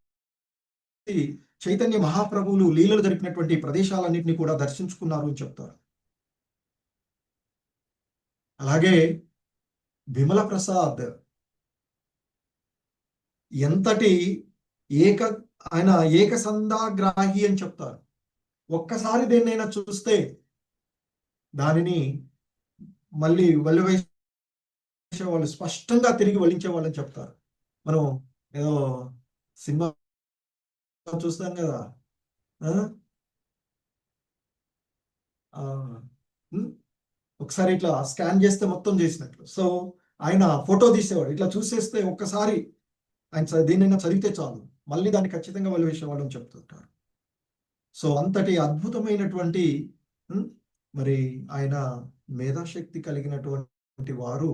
చైతన్య మహాప్రభువులు లీలలు జరిపినటువంటి ప్రదేశాలన్నింటినీ కూడా దర్శించుకున్నారు అని చెప్తారు. అలాగే విమల ప్రసాద్ ఎంతటి ఆయన ఏకసంధాగ్రాహి అని చెప్తారు. ఒక్కసారి దేన్నైనా చూస్తే దానిని మళ్ళీ వల్లివేసే వాళ్ళు, స్పష్టంగా తిరిగి వల్లించే వాళ్ళని చెప్తారు. మనం ఏదో సినిమా చూస్తాం కదా, ఒకసారి ఇట్లా స్కాన్ చేస్తే మొత్తం చేసినట్లు. సో ఆయన ఫోటో తీసేవాడు, ఇట్లా చూసేస్తే ఒక్కసారి ఆయన దేన్నైనా చదివితే చాలు మళ్ళీ దాన్ని ఖచ్చితంగా వల్లివేసేవాళ్ళు అని చెప్తుంటారు. సో అంతటి అద్భుతమైనటువంటి మరి ఆయన మేధాశక్తి కలిగినటువంటి వారు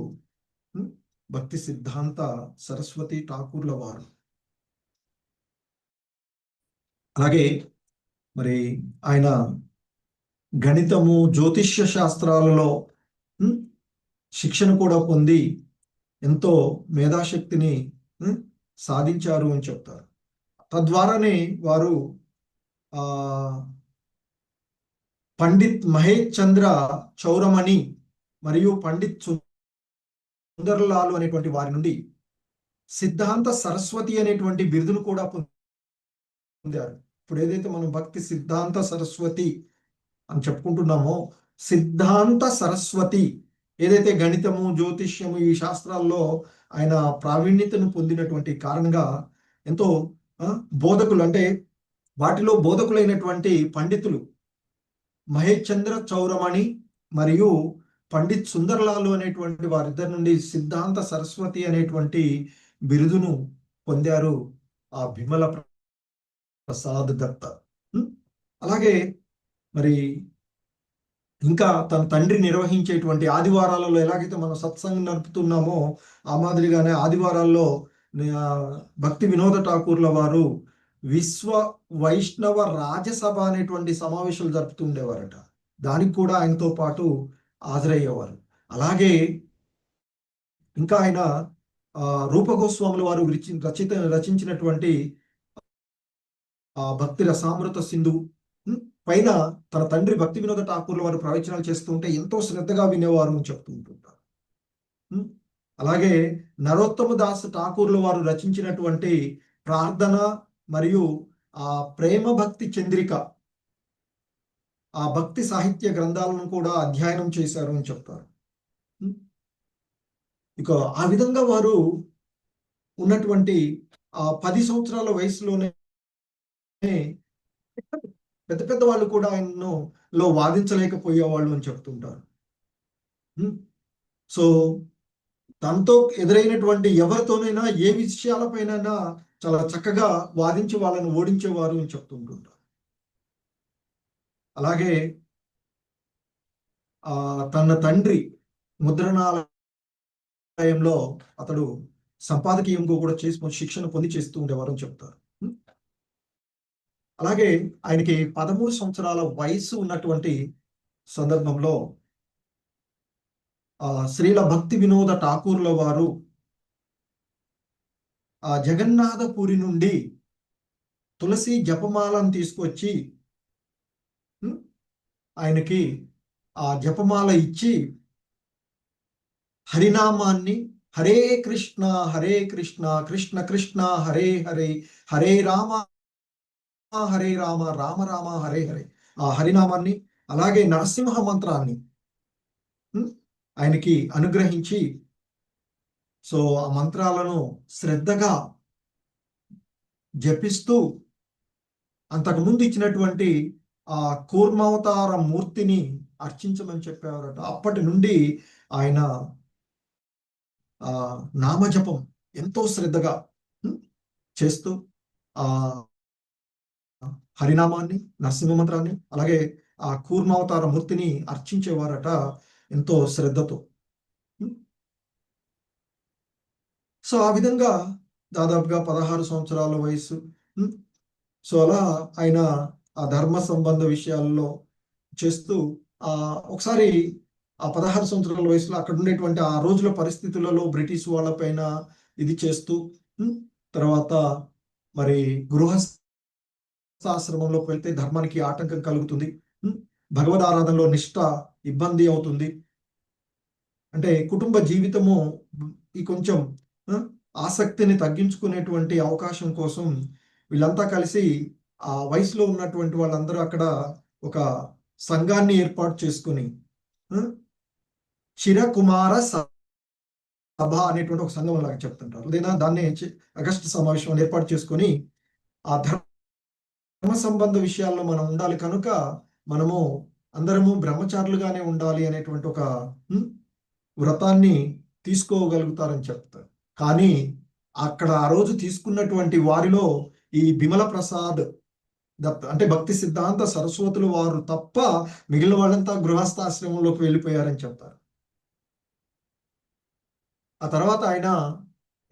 భక్తి సిద్ధాంత సరస్వతి ఠాకూర్ల వారు. అలాగే మరి ఆయన గణితము జ్యోతిష్య శాస్త్రాలలో శిక్షణ కూడా పొంది ఎంతో మేధాశక్తిని సాధించారు అని చెప్తారు. తద్వారానే వారు పండిత్ మహేష్ చంద్ర చౌరమణి మరియు పండిత్ సుందర్లాల్ అనేటువంటి వారి నుండి సిద్ధాంత సరస్వతి అనేటువంటి బిరుదును కూడా పొందారు. ఇప్పుడు ఏదైతే మనం భక్తి సిద్ధాంత సరస్వతి అని చెప్పుకుంటున్నామో, సిద్ధాంత సరస్వతి ఏదైతే గణితము జ్యోతిష్యము ఈ శాస్త్రాల్లో ఆయన ప్రావీణ్యతను పొందినటువంటి కారణంగా ఎంతో బోధకులు, అంటే వాటిలో బోధకులైనటువంటి పండితులు మహేష్ చంద్ర చౌరమణి మరియు పండిత్ సుందర్లాల్ అనేటువంటి వారిద్దరి నుండి సిద్ధాంత సరస్వతి అనేటువంటి బిరుదును పొందారు ఆ విమల ప్రసాద్ దత్త. అలాగే మరి ఇంకా తన తండ్రి నిర్వహించేటువంటి ఆదివారాలలో ఎలాగైతే మనం సత్సంగం నడుపుతున్నామో ఆ మాదిరిగానే ఆదివారాల్లో భక్తి వినోద ఠాకూర్ల వారు విశ్వ వైష్ణవ రాజసభ అనేటువంటి సమావేశాలు జరుపుతుండేవారట. దానికి కూడా ఆయనతో పాటు హాజరయ్యేవారు. అలాగే ఇంకా ఆయన రూపగోస్వాముల వారు రచించినటువంటి భక్తి రసామృత సింధు పైన తన తండ్రి భక్తి వినోద ఠాకూర్ల వారు ప్రవచనాలు చేస్తుంటే ఎంతో శ్రద్ధగా వినేవారు అని చెప్తూ ఉంటుంటారు. అలాగే నరోత్తమ దాస్ ఠాకూర్ల వారు రచించినటువంటి ప్రార్థన మరియు ఆ ప్రేమ భక్తి చంద్రిక, ఆ భక్తి సాహిత్య గ్రంథాలను కూడా అధ్యయనం చేశారు అని చెప్తారు. ఇక ఆ విధంగా వారు ఉన్నటువంటి ఆ 10 సంవత్సరాల వయసులోనే పెద్ద పెద్ద వాళ్ళు కూడా ఆయనలో వాదించలేకపోయేవాళ్ళు అని చెప్తుంటారు. సో తనతో ఎదురైనటువంటి ఎవరితోనైనా ఏ విషయాలపైనైనా చాలా చక్కగా వాదించి వాళ్ళని ఓడించేవారు అని చెప్తుంటుంటారు. అలాగే తన తండ్రి ముద్రణాలయంలో అతడు సంపాదకీయంగా కూడా చేసుకొని శిక్షణ పొంది చేస్తూ ఉండేవారు అని చెప్తారు. అలాగే ఆయనకి 13 సంవత్సరాల వయసు ఉన్నటువంటి సందర్భంలో శ్రీల భక్తి వినోద ఠాకూర్ల వారు ఆ జగన్నాథపురి నుండి తులసి జపమాలను తీసుకొచ్చి ఆయనకి ఆ జపమాల ఇచ్చి హరినామాన్ని హరే కృష్ణ కృష్ణ కృష్ణ హరే హరే హరే రామ రామ రామ హరే హరే ఆ హరినామాన్ని అలాగే నరసింహ మంత్రాన్ని ఆయనకి అనుగ్రహించి, సో ఆ మంత్రాలను శ్రద్ధగా జపిస్తూ అంతకుముందు ఇచ్చినటువంటి ఆ కూర్మావతార మూర్తిని అర్చించమని చెప్పేవారట. అప్పటి నుండి ఆయన నామజపం ఎంతో శ్రద్ధగా చేస్తూ ఆ హరినామాన్ని నరసింహ మంత్రాన్ని అలాగే ఆ కూర్మావతార మూర్తిని అర్చించేవారట ఎంతో శ్రద్ధతో. సో ఆ విధంగా దాదాపుగా 16 సంవత్సరాల వయసు. సో అలా ఆయన ఆ ధర్మ సంబంధ విషయాల్లో చేస్తూ ఒకసారి ఆ 16 సంవత్సరాల వయసులో అక్కడ ఉండేటువంటి ఆ రోజుల పరిస్థితులలో బ్రిటిష్ వాళ్ళపైన ఇది చేస్తూ తర్వాత మరి గృహస్థాశ్రమంలోకి వెళ్తే ధర్మానికి ఆటంకం కలుగుతుంది. భగవద్ ఆరాధనలో నిష్ఠ ఇబ్బంది అవుతుంది. అంటే కుటుంబ జీవితము ఈ కొంచెం ఆసక్తిని తగ్గించుకునేటువంటి అవకాశం కోసం వీళ్ళంతా కలిసి ఆ వయసులో ఉన్నటువంటి వాళ్ళందరూ అక్కడ ఒక సంఘాన్ని ఏర్పాటు చేసుకుని చిరకుమార సభ అనేటువంటి ఒక సంఘం లాగా చెప్తుంటారు. లేదా దాన్ని ఆగస్టు సమావేశం ఏర్పాటు చేసుకొని ఆ ధర్మ సంబంధ విషయాల్లో మనం ఉండాలి కనుక మనము అందరము బ్రహ్మచారులుగానే ఉండాలి అనేటువంటి ఒక వ్రతాన్ని తీసుకోగలుగుతారని చెప్తారు. కానీ అక్కడ ఆ రోజు తీసుకున్నటువంటి వారిలో ఈ బిమల ప్రసాద్ అంటే భక్తి సిద్ధాంత సరస్వతులు వారు తప్ప మిగిలిన వాళ్ళంతా గృహస్థాశ్రమంలోకి వెళ్ళిపోయారని చెప్తారు. ఆ తర్వాత ఆయన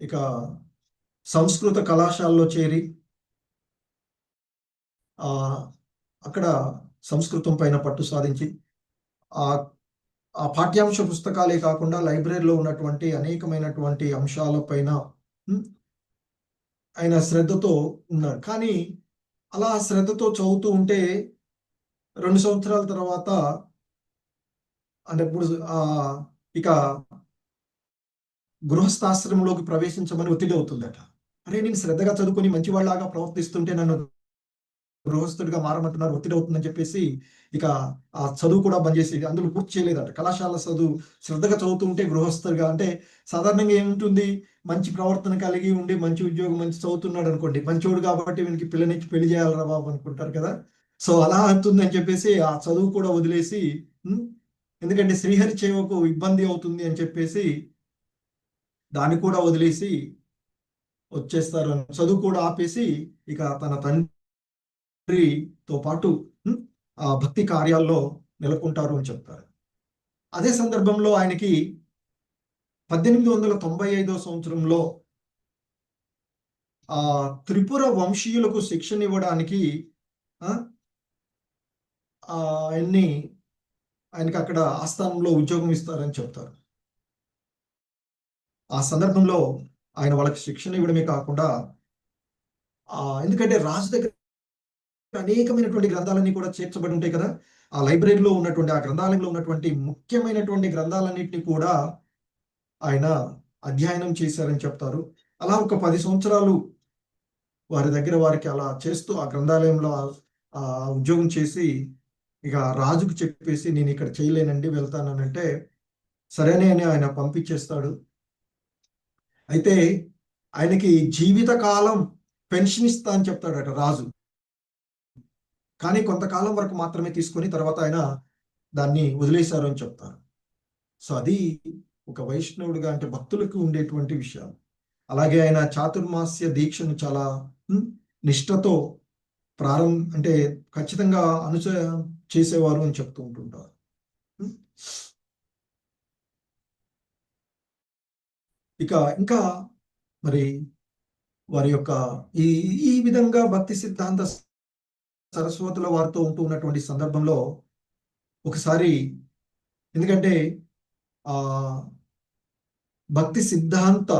ఇక సంస్కృత కళాశాలలో చేరి అక్కడ సంస్కృతం పైన పట్టు సాధించి ఆ పాఠ్యాంశ పుస్తకాలే కాకుండా లైబ్రరీలో ఉన్నటువంటి అనేకమైనటువంటి అంశాలపైన ఆయన శ్రద్ధతో ఉన్నారు. కానీ అలా శ్రద్ధతో చదువుతూ ఉంటే 2 సంవత్సరాల తర్వాత అంటే ఇప్పుడు ఇక గృహస్థాశ్రమంలోకి ప్రవేశించమని ఒత్తిడి అవుతుందట. అరే నేను శ్రద్ధగా చదువుకొని మంచివాళ్ళలాగా ప్రవర్తిస్తుంటే నన్ను గృహస్థుడిగా మారమంటున్నారు, ఒత్తిడి అవుతుందని చెప్పేసి ఇక ఆ చదువు కూడా బంద్ చేసి అందులో పూర్తి చేయలేదట. కళాశాల చదువు శ్రద్ధగా చదువుతూ ఉంటే గృహస్థుడిగా అంటే సాధారణంగా ఏముంటుంది, మంచి ప్రవర్తన కలిగి ఉండి మంచి ఉద్యోగం మంచి చదువుతున్నాడు అనుకోండి, మంచోడు కాబట్టి వీనికి పిల్లనిచ్చి పెళ్లి చేయాలరా బాబు అనుకుంటారు కదా. సో అలా అవుతుందని చెప్పేసి ఆ చదువు కూడా వదిలేసి ఎందుకంటే శ్రీహరి చేవకు ఇబ్బంది అవుతుంది అని చెప్పేసి దాన్ని కూడా వదిలేసి వచ్చేస్తారు. చదువు కూడా ఆపేసి ఇక తన తండ్రితో పాటు ఆ భక్తి కార్యాల్లో నెలకొంటారు అని చెప్తారు. అదే సందర్భంలో ఆయనకి 1895 సంవత్సరంలో ఆ త్రిపుర వంశీయులకు శిక్షణ ఇవ్వడానికి ఆయనకి అక్కడ ఆస్థానంలో ఉద్యోగం ఇస్తారని చెప్తారు. ఆ సందర్భంలో ఆయన వాళ్ళకి శిక్షణ ఇవ్వడమే కాకుండా ఎందుకంటే రాజు దగ్గర అనేకమైనటువంటి గ్రంథాలన్నీ కూడా చేర్చబడి ఉంటాయి కదా. ఆ లైబ్రరీలో ఉన్నటువంటి ఆ గ్రంథాలయంలో ఉన్నటువంటి ముఖ్యమైనటువంటి గ్రంథాలన్నింటినీ కూడా ఆయన అధ్యయనం చేశారని చెప్తారు. అలా ఒక 10 సంవత్సరాలు వారికి అలా చేస్తూ ఆ గ్రంథాలయంలో ఉద్యోగం చేసి ఇక రాజుకు చెప్పేసి నేను ఇక్కడ చేయలేనండి వెళ్తానంటే సరేనే అని ఆయన పంపించేస్తాడు. అయితే ఆయనకి జీవితకాలం పెన్షన్ ఇస్తా అని చెప్తాడట రాజు. కానీ కొంతకాలం వరకు మాత్రమే తీసుకొని తర్వాత ఆయన దాన్ని వదిలేశారు అని చెప్తారు. సో అది ఒక వైష్ణవుడిగా అంటే భక్తులకు ఉండేటువంటి విషయాలు. అలాగే ఆయన చాతుర్మాస్య దీక్షను చాలా నిష్ఠతో అంటే ఖచ్చితంగా చేసేవారు అని చెప్తూ ఉంటుంటారు. ఇంకా మరి వారి యొక్క ఈ విధంగా భక్తి సిద్ధాంత సరస్వతుల వారితో ఉంటూ ఉన్నటువంటి సందర్భంలో ఒకసారి ఎందుకంటే భక్తి సిద్ధాంత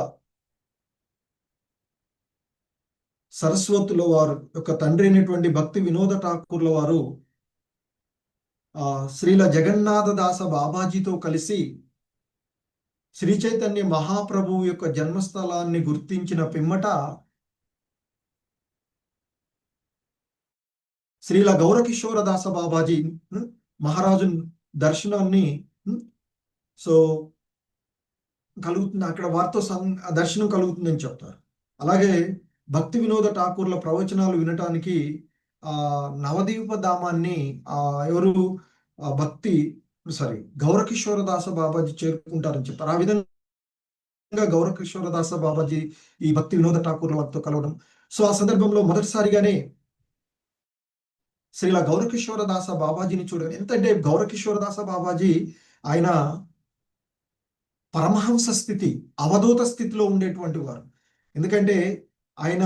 సరస్వతుల వారు యొక్క తండ్రి అయినటువంటి భక్తి వినోద ఠాకూర్ల వారు శ్రీల జగన్నాథ దాస బాబాజీతో కలిసి శ్రీ చైతన్య మహాప్రభువు యొక్క జన్మస్థలాన్ని గుర్తించిన పిమ్మట శ్రీల గౌరకిషోర దాస బాబాజీ మహారాజు దర్శనాన్ని సో కలుగుతుంది, అక్కడ వారితో దర్శనం కలుగుతుందని చెప్తారు. అలాగే భక్తి వినోద ఠాకూర్ల ప్రవచనాలు వినటానికి నవదీప ధామాన్ని ఎవరు గౌరకిషోర దాస బాబాజీ చేరుకుంటారని చెప్తారు. ఆ విధంగా గౌరకిషోర దాస బాబాజీ ఈ భక్తి వినోద ఠాకూర్ల వారితో కలవడం. సో ఆ సందర్భంలో మొదటిసారిగానే శ్రీల గౌరకిషోర దాస బాబాజీని చూడడం. ఎంతంటే గౌరకిషోర దాస బాబాజీ ఆయన పరమహంస స్థితి, అవధూత స్థితిలో ఉండేటువంటి వారు. ఎందుకంటే ఆయన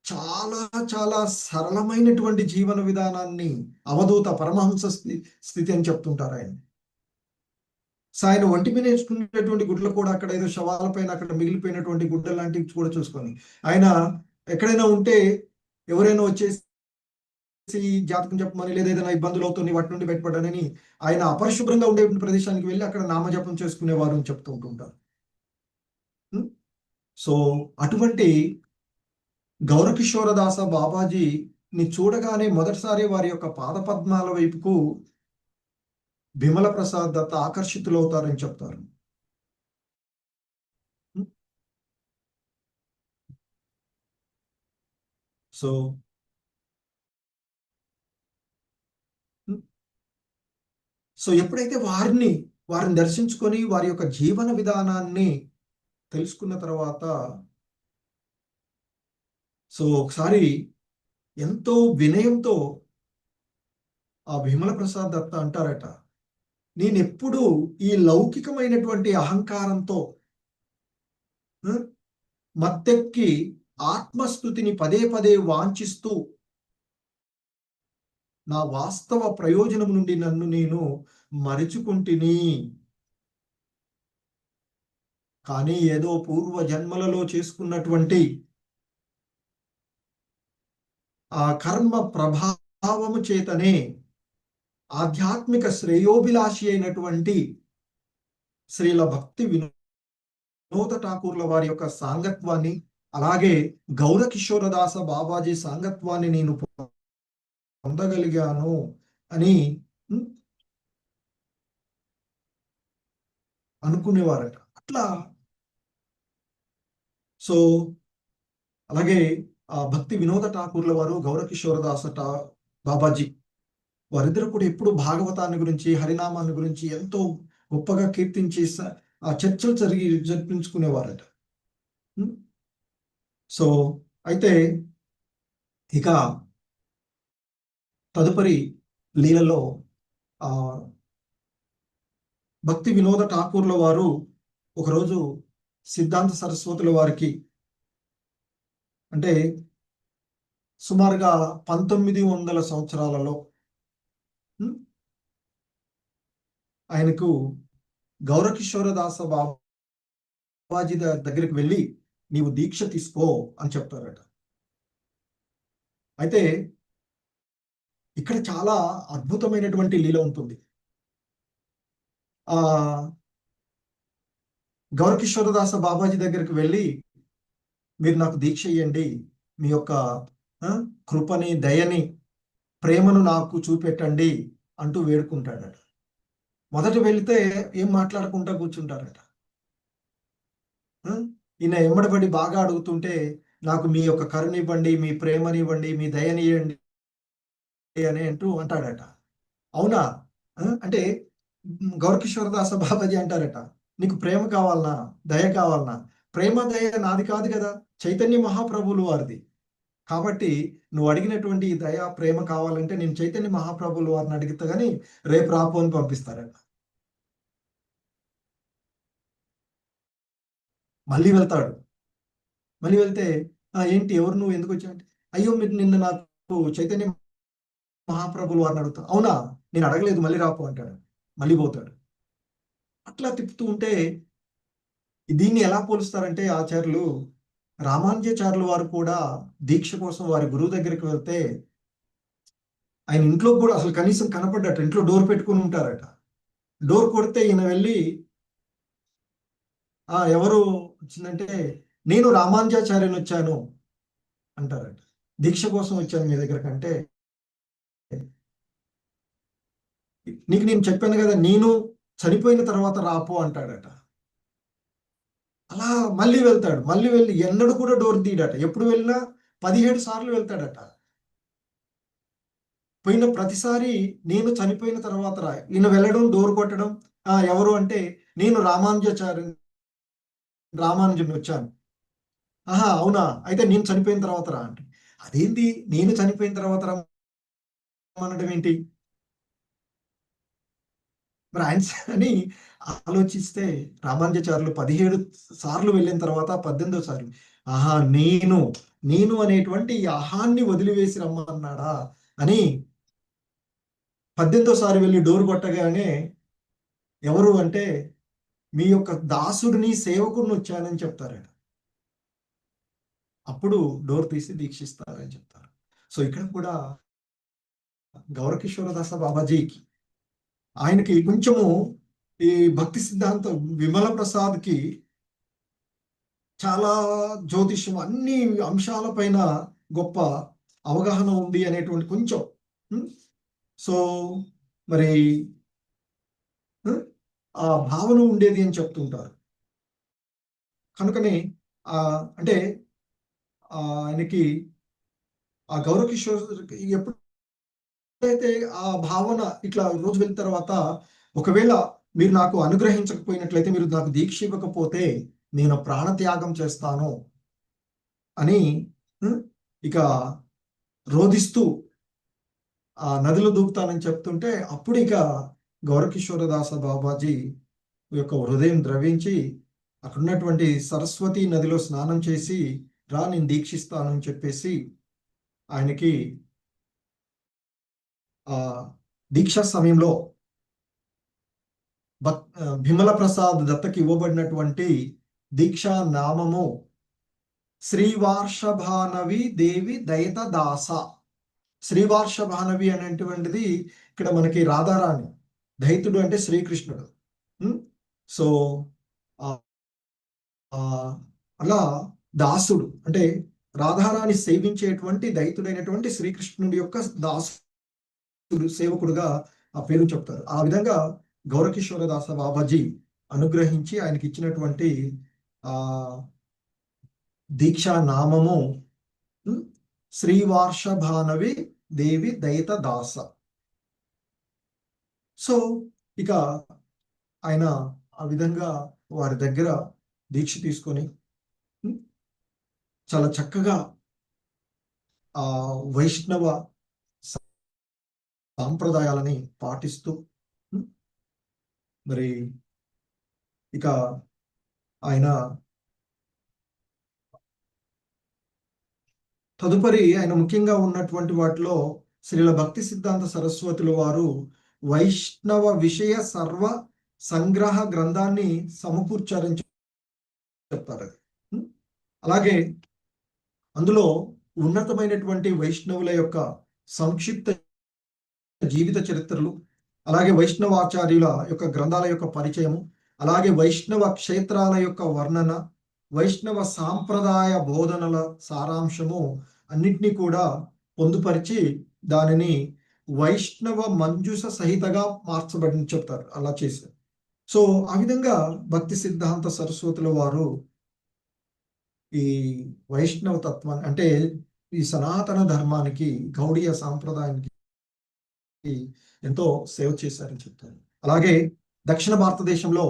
చాలా చాలా సరళమైనటువంటి జీవన విధానాన్ని అవధూత పరమహంస స్థితి అని చెప్తుంటారు ఆయన. సో ఆయన ఒంటి మీద వేసుకునేటువంటి గుడ్లు కూడా అక్కడ ఏదో శవాల పైన అక్కడ మిగిలిపోయినటువంటి గుడ్డ లాంటివి కూడా చూసుకొని ఆయన ఎక్కడైనా ఉంటే ఎవరైనా వచ్చేసి జాతకం చెప్పమని లేదా ఏదైనా ఇబ్బందులు అవుతుంది వాటి నుండి బయటపడాలని ఆయన అపరిశుభ్రంగా ఉండే ప్రదేశానికి వెళ్ళి అక్కడ నామజపం చేసుకునేవారు అని చెప్తూ ఉంటుంటారు. సో అటువంటి గౌరకిషోరదాస బాబాజీని చూడగానే మొదటిసారి వారి యొక్క పాదపద్మాల వైపుకు బిమల ప్రసాద్ దత్త ఆకర్షితులవుతారని చెప్తారు. సో సో ఎప్పుడైతే వారిని దర్శించుకొని వారి యొక్క జీవన విధానాన్ని తెలుసుకున్న తర్వాత సో ఒకసారి ఎంతో వినయంతో ఆ విమల ప్రసాద్ దత్త అంటారట, నేనెప్పుడు ఈ లౌకికమైనటువంటి అహంకారంతో మత్తెక్కి ఆత్మస్థుతిని పదే పదే వాంఛిస్తూ నా వాస్తవ ప్రయోజనం నుండి నన్ను నేను మరచుకుంటుని. కానీ ఏదో పూర్వ జన్మలలో చేసుకున్నటువంటి ఆ కర్మ ప్రభావము చేతనే ఆధ్యాత్మిక శ్రేయోభిలాషి అయినటువంటి శ్రీల భక్తి వినోద ఠాకూర్ల వారి యొక్క సాంగత్వాన్ని, అలాగే గౌరకిషోరదాస బాబాజీ సాంగత్వాన్ని నేను పొందగలిగాను అని అనుకునేవారట. అట్లా సో అలాగే ఆ భక్తి వినోద ఠాకూర్ల వారు గౌరకిషోరదాస బాబాజీ వారిద్దరు కూడా ఎప్పుడు భాగవతాన్ని గురించి హరినామాన్ని గురించి ఎంతో గొప్పగా కీర్తించి ఆ చర్చలు జరిపించుకునేవారట. సో అయితే ఇక తదుపరి లీలలో ఆ భక్తి వినోద ఠాకూర్ల వారు ఒకరోజు సిద్ధాంత సరస్వతుల వారికి, అంటే సుమారుగా 1900 సంవత్సరాలలో ఆయనకు గౌరకిషోరదాస బాబాజీ దగ్గరికి వెళ్ళి నీవు దీక్ష తీసుకో అని చెప్తారట. అయితే ఇక్కడ చాలా అద్భుతమైనటువంటి లీల ఉంటుంది. ఆ గౌరకిషోరదాస బాబాజీ దగ్గరికి వెళ్ళి మీరు నాకు దీక్ష ఇయ్యండి, మీ యొక్క కృపని దయని ప్రేమను నాకు చూపెట్టండి అంటూ వేడుకుంటాడట. మొదట వెళితే ఏం మాట్లాడకుండా కూర్చుంటారట. ఈయన ఎమ్మడబడి బాగా అడుగుతుంటే నాకు మీ యొక్క కరుణివ్వండి, మీ ప్రేమనివ్వండి, మీ దయనివ్వండి అని అంటాడట. అవునా అంటే గౌరకిషోరదాస బాబాజీ అంటారట, నీకు ప్రేమ కావాలనా, దయ కావాలనా? ప్రేమ దయ నాది కాదు కదా, చైతన్య మహాప్రభువులు వారిది. కాబట్టి నువ్వు అడిగినటువంటి ఈ దయ ప్రేమ కావాలంటే నేను చైతన్య మహాప్రభువులు వారిని అడిగితే గానీ రేపు రాపు అని పంపిస్తారట. మళ్ళీ వెళ్తాడు. మళ్ళీ వెళ్తే ఏంటి, ఎవరు నువ్వు, ఎందుకు వచ్చావంటే, అయ్యో మీరు నిన్న నాకు చైతన్య మహాప్రభువులు వారిని అడుగుతా. అవునా, నేను అడగలేదు, మళ్ళీ రాపు అంటాడు. మళ్ళీ పోతాడు. అట్లా తిప్పుతూ ఉంటే దీన్ని ఎలా పోలుస్తారంటే ఆచార్యులు, రామానుజాచార్యులు వారు కూడా దీక్ష కోసం వారి గురువు దగ్గరికి వెళ్తే ఆయన ఇంట్లో కూడా అసలు కనీసం కనపడ్డట, ఇంట్లో డోర్ పెట్టుకుని ఉంటారట. డోర్ కొడితే ఈయన వెళ్ళి ఎవరు వచ్చిందంటే నేను రామానుజాచార్యుని వచ్చాను అంటారట. దీక్ష కోసం వచ్చాను మీ దగ్గర కంటే, నీకు నేను చెప్పాను కదా, నేను చనిపోయిన తర్వాత రాపో అంటాడట. అలా మళ్ళీ వెళ్తాడు. మళ్ళీ వెళ్ళి ఎన్నడూ కూడా డోర్ తీయడట. ఎప్పుడు వెళ్ళినా 17 సార్లు వెళ్తాడట. పోయిన ప్రతిసారి నేను చనిపోయిన తర్వాత రా. ఈయన వెళ్ళడం, డోర్ కొట్టడం, ఎవరు అంటే నేను రామానుజుని వచ్చాను. అవునా, అయితే నేను చనిపోయిన తర్వాత రా అంటే, అదేంటి నేను చనిపోయిన తర్వాత రమ్మనడం ఏంటి? అని ఆలోచిస్తే రామానుజాచార్యులు 17 సార్లు వెళ్ళిన తర్వాత 18వ సారి ఆహా నేను అనేటువంటి ఈ అహాన్ని వదిలివేసి రమ్మన్నాడా అని 18వ సారి వెళ్ళి డోర్ కొట్టగానే ఎవరు అంటే మీ యొక్క దాసుడిని సేవకుడిని వచ్చానని చెప్తారు. అప్పుడు డోర్ తీసి దీక్షిస్తారని చెప్తారు. సో ఇక్కడ కూడా గౌరకిషోరదాస బాబాజీకి ఆయనకి కొంచెము ఈ భక్తి సిద్ధాంతం విమల ప్రసాద్కి చాలా జ్యోతిష్యం అన్ని అంశాలపైన గొప్ప అవగాహన ఉంది అనేటువంటి కొంచెం సో మరి ఆ భావన ఉండేది అని చెప్తుంటారు. కనుకనే అంటే ఆయనకి ఆ గౌరకిషోర్ ఎప్పుడైతే ఆ భావన ఇట్లా రోజు వెళ్ళిన తర్వాత ఒకవేళ మీరు నాకు అనుగ్రహించకపోయినట్లయితే, మీరు నాకు దీక్ష ఇవ్వకపోతే నేను ప్రాణత్యాగం చేస్తాను అని ఇక రోధిస్తూ ఆ నదిలో దూకుతానని చెప్తుంటే, అప్పుడు ఇక గౌరకిషోరదాస బాబాజీ యొక్క హృదయం ద్రవించి అక్కడ ఉన్నటువంటి సరస్వతి నదిలో స్నానం చేసి రా నేను దీక్షిస్తాను అని చెప్పేసి ఆయనకి ఆ దీక్షా సమయంలో బిమల ప్రసాద్ దత్తకి ఇవ్వబడినటువంటి దీక్షా నామము శ్రీవార్షభానవి దేవి దయత దాస. శ్రీవార్షభానవి అనేటువంటిది ఇక్కడ మనకి రాధారాణి, దైతుడు అంటే శ్రీకృష్ణుడు. సో అలా దాసుడు అంటే రాధారాణి సేవించేటువంటి దైతుడైనటువంటి శ్రీకృష్ణుడి యొక్క దాసుడు, సేవకుడుగా ఆ పేరు చెప్తారు. ఆ విధంగా గౌరకిషోరదాస బాబాజీ అనుగ్రహించి ఆయనకి ఇచ్చినటువంటి దీక్షా నామము శ్రీవార్షభానవి దేవి దయత దాస. సో ఇక ఆయన ఆ విధంగా వారి దగ్గర దీక్ష తీసుకొని చాలా చక్కగా ఆ వైష్ణవ సాంప్రదాయాలని పాటిస్తూ మరి ఇక ఆయన తదుపరి ఆయన ముఖ్యంగా ఉన్నటువంటి వాటిలో శ్రీల భక్తి సిద్ధాంత సరస్వతుల వారు వైష్ణవ విషయ సర్వ సంగ్రహ గ్రంథాన్ని సమకూర్చారని చెప్తారు. అలాగే అందులో ఉన్నతమైనటువంటి వైష్ణవుల యొక్క సంక్షిప్త జీవిత చరిత్రలు, అలాగే వైష్ణవాచార్యుల యొక్క గ్రంథాల యొక్క పరిచయము, అలాగే వైష్ణవ క్షేత్రాల యొక్క వర్ణన, వైష్ణవ సాంప్రదాయ బోధనల సారాంశము అన్నిటినీ కూడా పొందుపరిచి దానిని వైష్ణవ మంజుష సహితగా మార్చబడి చెప్తారు. అలా చేశారు. సో ఆ విధంగా భక్తి సిద్ధాంత సరస్వతుల వారు ఈ వైష్ణవ తత్వాన్ని అంటే ఈ సనాతన ధర్మానికి, గౌడీయ సాంప్రదాయానికి ఎంతో సేవ చేశారని చెప్తారు. అలాగే దక్షిణ భారతదేశంలో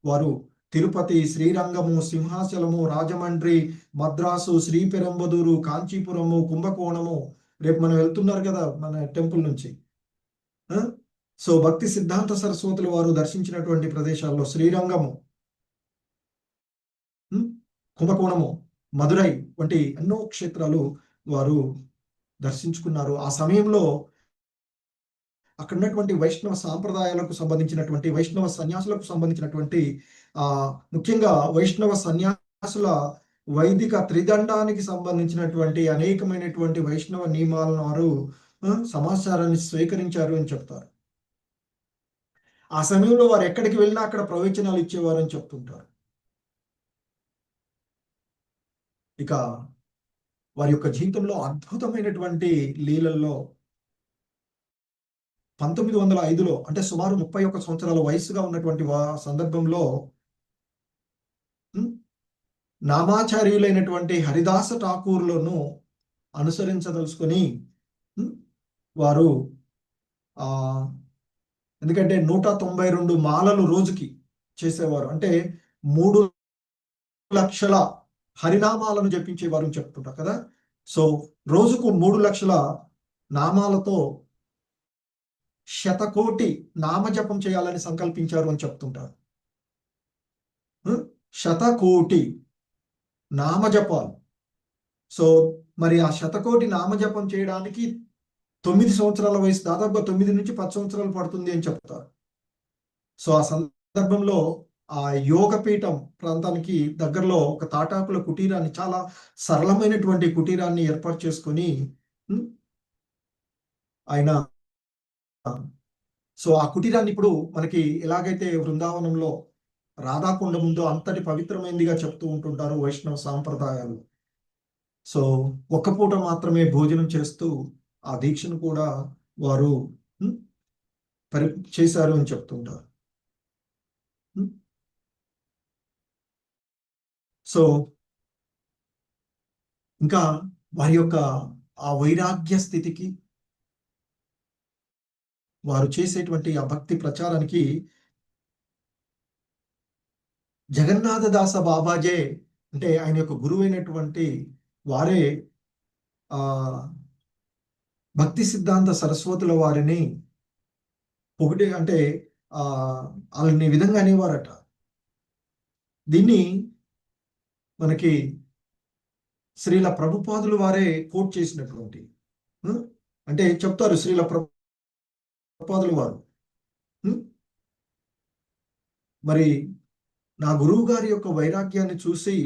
వారు తిరుపతి, శ్రీరంగము, సింహాచలము, రాజమండ్రి, మద్రాసు, శ్రీపెరంబదూరు, కాంచీపురము, కుంభకోణము, రేపు మనం వెళ్తున్నారు కదా మన టెంపుల్ నుంచి. సో భక్తి సిద్ధాంత సరస్వతులు వారు దర్శించినటువంటి ప్రదేశాల్లో శ్రీరంగము, కుంభకోణము, మదురై వంటి ఎన్నో క్షేత్రాలు వారు దర్శించుకున్నారు. ఆ సమయంలో అక్కడ ఉన్నటువంటి వైష్ణవ సాంప్రదాయాలకు సంబంధించినటువంటి, వైష్ణవ సన్యాసులకు సంబంధించినటువంటి ముఖ్యంగా వైష్ణవ సన్యాసుల వైదిక త్రిదండానికి సంబంధించినటువంటి అనేకమైనటువంటి వైష్ణవ నియమాలను వారు సమాచారాన్ని స్వీకరించారు అని చెప్తారు. ఆ సమయంలో వారు ఎక్కడికి వెళ్ళినా అక్కడ ప్రవచనాలు ఇచ్చేవారు అని చెప్తుంటారు. ఇక వారి యొక్క జీవితంలో అద్భుతమైనటువంటి లీలల్లో 1905లో అంటే సుమారు 31 సంవత్సరాల వయసుగా ఉన్నటువంటి సందర్భంలో నామాచార్యులైనటువంటి హరిదాస ఠాకూర్లను అనుసరించదలుచుకొని వారు ఎందుకంటే 192 మాలలు రోజుకి చేసేవారు, అంటే 3 లక్షల హరినామాలను జపించేవారు అని చెప్తుంటారు కదా. సో రోజుకు 3 లక్షల నామాలతో శతకోటి నామజపం చేయాలని సంకల్పించారు అని చెప్తుంటారు. శతకోటి నామజపాలు. సో మరి ఆ శతకోటి నామజపం చేయడానికి 9 సంవత్సరాల వయసు, దాదాపుగా 9 నుంచి 10 సంవత్సరాలు పడుతుంది అని చెప్తారు. సో ఆ సందర్భంలో ఆ యోగపీఠం ప్రాంతానికి దగ్గరలో ఒక తాటాకుల కుటీరాన్ని, చాలా సరళమైనటువంటి కుటీరాన్ని ఏర్పాటు చేసుకొని ఆయన, సో ఆ కుటీరాన్ని ఇప్పుడు మనకి ఎలాగైతే బృందావనంలో రాధాకుండ ముందు అంతటి పవిత్రమైనదిగా చెప్తూ ఉంటుంటారు వైష్ణవ సాంప్రదాయాలు. సో ఒక్క పూట మాత్రమే భోజనం చేస్తూ ఆ దీక్షను కూడా వారు చేశారు అని చెప్తుంటారు. సో ఇంకా వారి యొక్క ఆ వైరాగ్య స్థితికి, వారు చేసేటువంటి ఆ భక్తి ప్రచారానికి జగన్నాథదాస బాబాజే, అంటే ఆయన యొక్క గురువైనటువంటి వారే ఆ భక్తి సిద్ధాంత సరస్వతుల వారిని ఒకటి అంటే వాళ్ళని విధంగా అనేవారట. దీన్ని మనకి శ్రీల ప్రభుపాదులు వారే కోట్ చేసినటువంటి, అంటే చెప్తారు శ్రీల ప్రభుపాదులు వారు, మరి నా గురువు గారి యొక్క వైరాగ్యాన్ని చూసి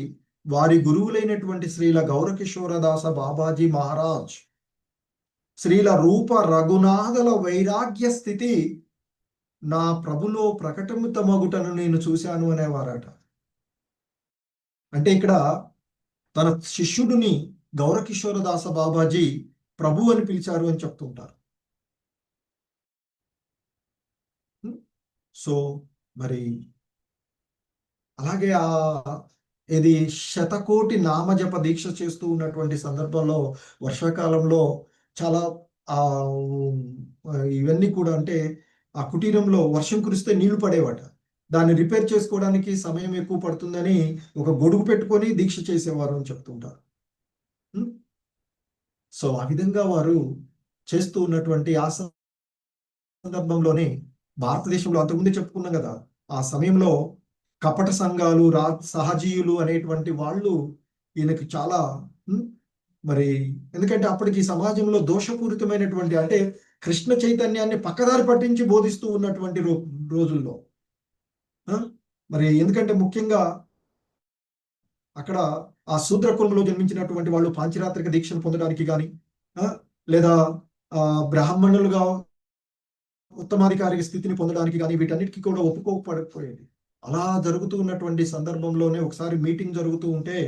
వారి గురువులైనటువంటి శ్రీల గౌరకిషోరదాస బాబాజీ మహారాజ్ శ్రీల రూప రఘునాథుల వైరాగ్య స్థితి నా ప్రభులో ప్రకటమితమగుటను నేను చూశాను అనేవారట. అంటే ఇక్కడ తన శిష్యుడిని గౌరకిషోరదాస బాబాజీ ప్రభు అని పిలిచారు అని చెప్తుంటారు. సో మరి అలాగే ఇది శతకోటి నామజప దీక్ష చేస్తూ ఉన్నటువంటి సందర్భంలో వర్షాకాలంలో చాలా ఇవన్నీ కూడా, అంటే ఆ కుటీరంలో వర్షం కురిస్తే నీళ్లు పడేవాట. దాన్ని రిపేర్ చేసుకోవడానికి సమయం ఎక్కువ పడుతుందని ఒక గొడుగు పెట్టుకొని దీక్ష చేసేవారు అని చెప్తుంటారు. సో ఆ విధంగా వారు చేస్తూ ఉన్నటువంటి ఆ సందర్భంలోనే భారతదేశంలో అంతకుముందే చెప్పుకున్నాం కదా, ఆ సమయంలో కపట సంఘాలు, సహజీయులు అనేటువంటి వాళ్ళు ఈయనకి చాలా మరి, ఎందుకంటే అప్పటికి సమాజంలో దోషపూరితమైనటువంటి, అంటే కృష్ణ చైతన్యాన్ని పక్కదారి పట్టించి బోధిస్తూ ఉన్నటువంటి రోజుల్లో, మరి ఎందుకంటే ముఖ్యంగా అక్కడ ఆ శూద్ర కులంలో జన్మించినటువంటి వాళ్ళు పాంచరాత్రిక దీక్షను పొందడానికి కానీ, లేదా బ్రాహ్మణులుగా ఉత్తమాధికారిక స్థితిని పొందడానికి కానీ వీటన్నిటికీ కూడా ఒప్పుకోకపోయేది. అలా జరుగుతూ ఉన్నటువంటి సందర్భంలోనే ఒకసారి మీటింగ్ జరుగుతూ ఉంటే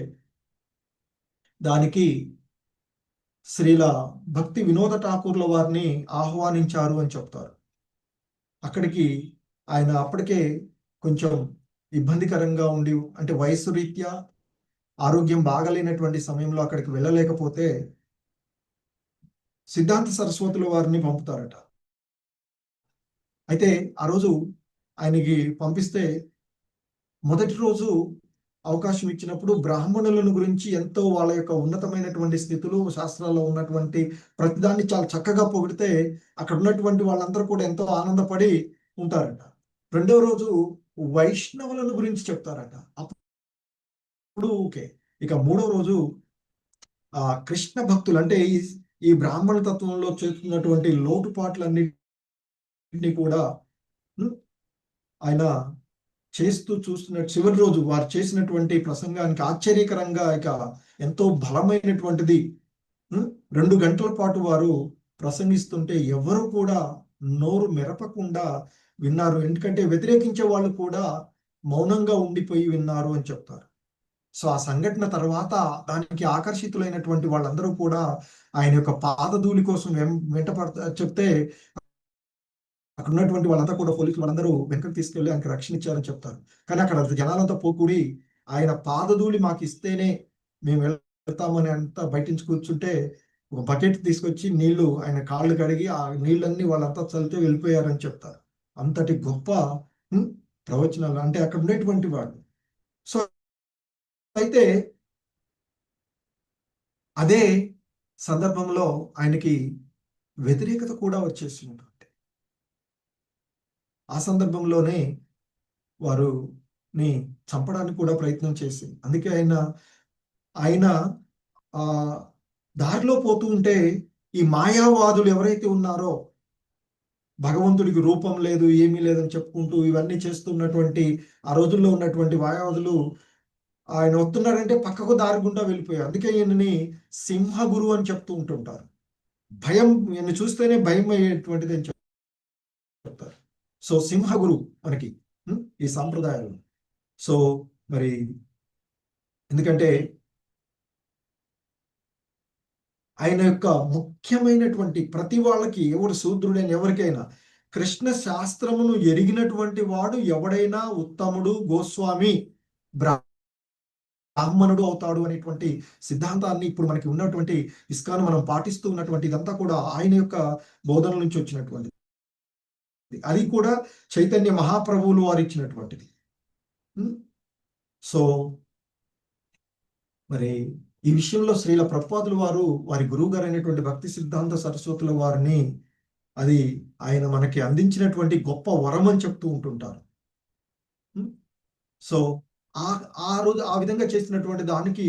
దానికి శ్రీల భక్తి వినోద ఠాకూర్ల వారిని ఆహ్వానించారు అని చెప్తారు. అక్కడికి ఆయన అప్పటికే కొంచెం ఇబ్బందికరంగా ఉండి, అంటే వయస్సు రీత్యా ఆరోగ్యం బాగలేనటువంటి సమయంలో అక్కడికి వెళ్ళలేకపోతే సిద్ధాంత సరస్వతుల వారిని పంపుతారట. అయితే ఆ రోజు ఆయనకి పంపిస్తే మొదటి రోజు అవకాశం ఇచ్చినప్పుడు బ్రాహ్మణులను గురించి ఎంతో వాళ్ళ యొక్క ఉన్నతమైనటువంటి స్థితులు, శాస్త్రాల్లో ఉన్నటువంటి ప్రతిదాన్ని చాలా చక్కగా పొగిడితే అక్కడ ఉన్నటువంటి వాళ్ళందరూ కూడా ఎంతో ఆనందపడి ఉంటారట. రెండవ రోజు వైష్ణవులను గురించి చెప్తారట. అప్పుడు ఓకే. ఇక మూడవ రోజు కృష్ణ భక్తులు, అంటే ఈ బ్రాహ్మణ తత్వంలో చేస్తున్నటువంటి లోటుపాట్లన్నింటినీ కూడా ఆయన చేస్తూ చూస్తున్న చివరి రోజు వారు చేసినటువంటి ప్రసంగానికి ఆశ్చర్యకరంగా ఇక ఎంతో బలమైనటువంటిది. 2 గంటల పాటు వారు ప్రసంగిస్తుంటే ఎవరు కూడా నోరు మెరపకుండా విన్నారు. ఎందుకంటే వ్యతిరేకించే వాళ్ళు కూడా మౌనంగా ఉండిపోయి విన్నారు అని చెప్తారు. సో ఆ సంఘటన తర్వాత దానికి ఆకర్షితులైనటువంటి వాళ్ళందరూ కూడా ఆయన యొక్క పాదధూళి కోసం చెప్తే అక్కడ ఉన్నటువంటి వాళ్ళంతా కూడా పోలీసులు వాళ్ళందరూ వెనకకు తీసుకెళ్లి ఆయనకు రక్షణ ఇచ్చారని చెప్తారు. కానీ అక్కడ జనాలంతా పోకూడి ఆయన పాదధూళి మాకు ఇస్తేనే మేము వెళ్తామని అంతా బయటించి కూర్చుంటే ఒక బకెట్ తీసుకొచ్చి నీళ్లు ఆయన కాళ్ళు కడిగి ఆ నీళ్ళన్నీ వాళ్ళంతా చల్లితే వెళ్ళిపోయారని చెప్తారు. అంతటి గొప్ప ప్రవచనాలు, అంటే అక్కడ ఉండేటువంటి వాళ్ళు. సో అయితే అదే సందర్భంలో ఆయనకి వ్యతిరేకత కూడా వచ్చేసినటువంటి, ఆ సందర్భంలోనే వారుని చంపడానికి కూడా ప్రయత్నం చేసి, అందుకే ఆయన ఆ దారిలో పోతూ ఉంటే ఈ మాయావాదులు ఎవరైతే ఉన్నారో, భగవంతుడికి రూపం లేదు ఏమీ లేదని చెప్పుకుంటూ ఇవన్నీ చేస్తున్నటువంటి ఆ రోజుల్లో ఉన్నటువంటి మాయావాదులు ఆయన వస్తున్నారంటే పక్కకు దారి గుండా వెళ్ళిపోయారు. అందుకే ఈయనని సింహగురు అని చెప్తూ ఉంటుంటారు. భయం, ఈయన చూస్తేనే భయం అయ్యేటువంటిది అని చెప్తారు. సో సింహగురు మనకి ఈ సాంప్రదాయాలు. సో మరి ఎందుకంటే ఆయన యొక్క ముఖ్యమైనటువంటి ప్రతి వాళ్ళకి, ఎవరు శూద్రుడైన ఎవరికైనా కృష్ణ శాస్త్రమును ఎరిగినటువంటి వాడు ఎవడైనా ఉత్తముడు, గోస్వామి, బ్రాహ్మణుడు అవుతాడు అనేటువంటి సిద్ధాంతాన్ని ఇప్పుడు మనకి ఉన్నటువంటి ఇస్కాన్ మనం పాటిస్తూ ఉన్నటువంటి ఇదంతా కూడా ఆయన యొక్క బోధనల నుంచి వచ్చినటువంటి, అది కూడా చైతన్య మహాప్రభువులు వారు ఇచ్చినటువంటిది. సో మరి ఈ విషయంలో శ్రీల ప్రభుపాదులు వారు వారి గురువు గారు అయినటువంటి భక్తి సిద్ధాంత సరస్వతుల వారిని, అది ఆయన మనకి అందించినటువంటి గొప్ప వరం అని చెప్తూ ఉంటుంటారు. సో ఆ రోజు ఆ విధంగా చేసినటువంటి దానికి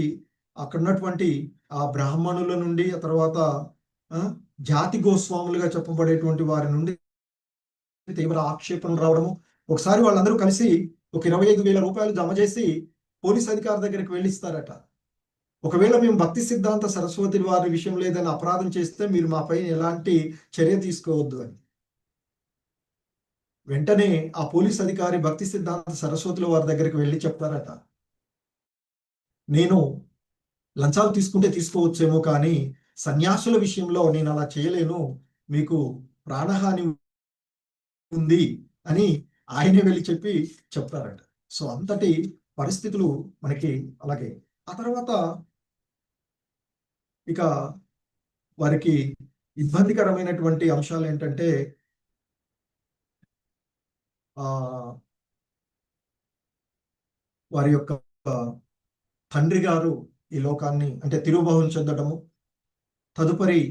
అక్కడ ఉన్నటువంటి ఆ బ్రాహ్మణుల నుండి, ఆ తర్వాత జాతి గోస్వాములుగా చెప్పబడేటువంటి వారి నుండి తీవ్ర ఆక్షేపణలు రావడము. ఒకసారి వాళ్ళందరూ కలిసి ఒక 25,000 రూపాయలు జమ చేసి పోలీస్ అధికారి దగ్గరికి వెళ్ళిస్తారట. ఒకవేళ మేము భక్తి సిద్ధాంత సరస్వతి వారి విషయంలో ఏదైనా అపరాధం చేస్తే మీరు మాపై ఎలాంటి చర్య తీసుకోవద్దు అని. వెంటనే ఆ పోలీస్ అధికారి భక్తి సిద్ధాంత సరస్వతుల వారి దగ్గరికి వెళ్ళి చెప్తారట, నేను లంచాలు తీసుకుంటే తీసుకోవచ్చేమో కానీ సన్యాసుల విషయంలో నేను అలా చేయలేను, మీకు ప్రాణహాని ఉంది అని ఆయనే వెళ్ళి చెప్తారట. సో అంతటి పరిస్థితులు మనకి. అలాగే ఆ తర్వాత ఇక వారికి ఇబ్బందికరమైనటువంటి అంశాలు ఏంటంటే, వారి యొక్క తండ్రి గారు ఈ లోకాన్ని అంటే తిరోభవం చెందడము, తదుపరి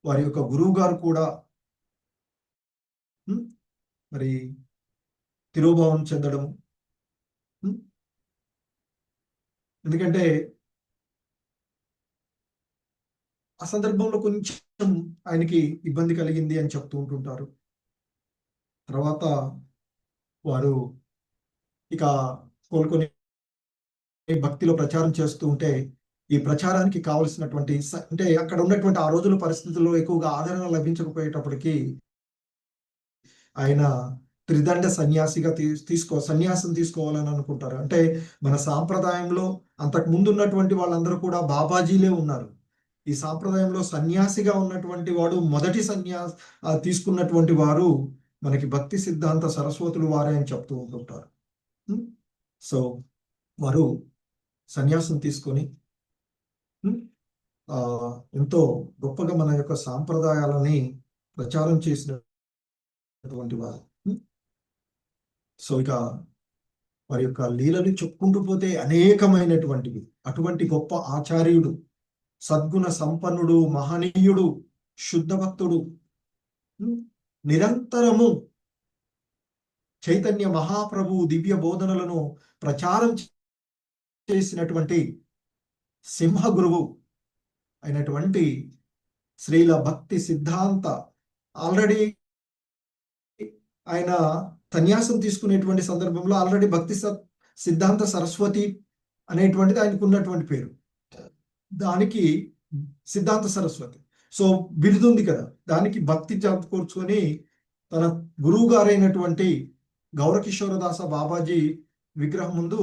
వారి యొక్క గురువు గారు కూడా మరి తిరోభవం చెందడము. ఎందుకంటే ఆ సందర్భంలో కొంచెం ఆయనకి ఇబ్బంది కలిగింది అని చెప్తూ ఉంటుంటారు. తర్వాత వారు ఇక కోలుకొని భక్తిలో ప్రచారం చేస్తూ ఉంటే, ఈ ప్రచారానికి కావలసినటువంటి అంటే అక్కడ ఉన్నటువంటి ఆ రోజుల పరిస్థితుల్లో ఎక్కువగా ఆదరణ లభించకపోయేటప్పటికీ ఆయన త్రిదండ సన్యాసిగా సన్యాసం తీసుకోవాలని అనుకుంటారు. అంటే మన సాంప్రదాయంలో అంతకు ముందు ఉన్నటువంటి వాళ్ళందరూ కూడా బాబాజీలే ఉన్నారు. ఈ సాంప్రదాయంలో సన్యాసిగా ఉన్నటువంటి వాడు మొదటి తీసుకున్నటువంటి వారు మనకి భక్తి సిద్ధాంత సరస్వతులు వారే అని చెప్తూ ఉంటుంటారు. సో వారు సన్యాసం తీసుకొని ఎంతో గొప్పగా మన యొక్క సాంప్రదాయాలని ప్రచారం చేసినటువంటి వారు. సో ఇక వారి యొక్క లీలని చెప్పుకుంటూ పోతే అనేకమైనటువంటివి. అటువంటి గొప్ప ఆచార్యుడు, సద్గుణ సంపన్నుడు, మహనీయుడు, శుద్ధ భక్తుడు, నిరంతరము చైతన్య మహాప్రభు దివ్య బోధనలను ప్రచారం చేసినటువంటి సింహ గురువు అయినటువంటి శ్రీల భక్తి సిద్ధాంత, ఆల్రెడీ ఆయన సన్యాసం తీసుకునేటువంటి సందర్భంలో ఆల్రెడీ భక్తి సిద్ధాంత సరస్వతి అనేటువంటిది ఆయనకు ఉన్నటువంటి పేరు. దానికి సిద్ధాంత సరస్వతి సో బిరుదు ఉంది కదా, దానికి భక్తి కూర్చుకొని తన గురువు గారైనటువంటి గౌరకిషోరదాస బాబాజీ విగ్రహం ముందు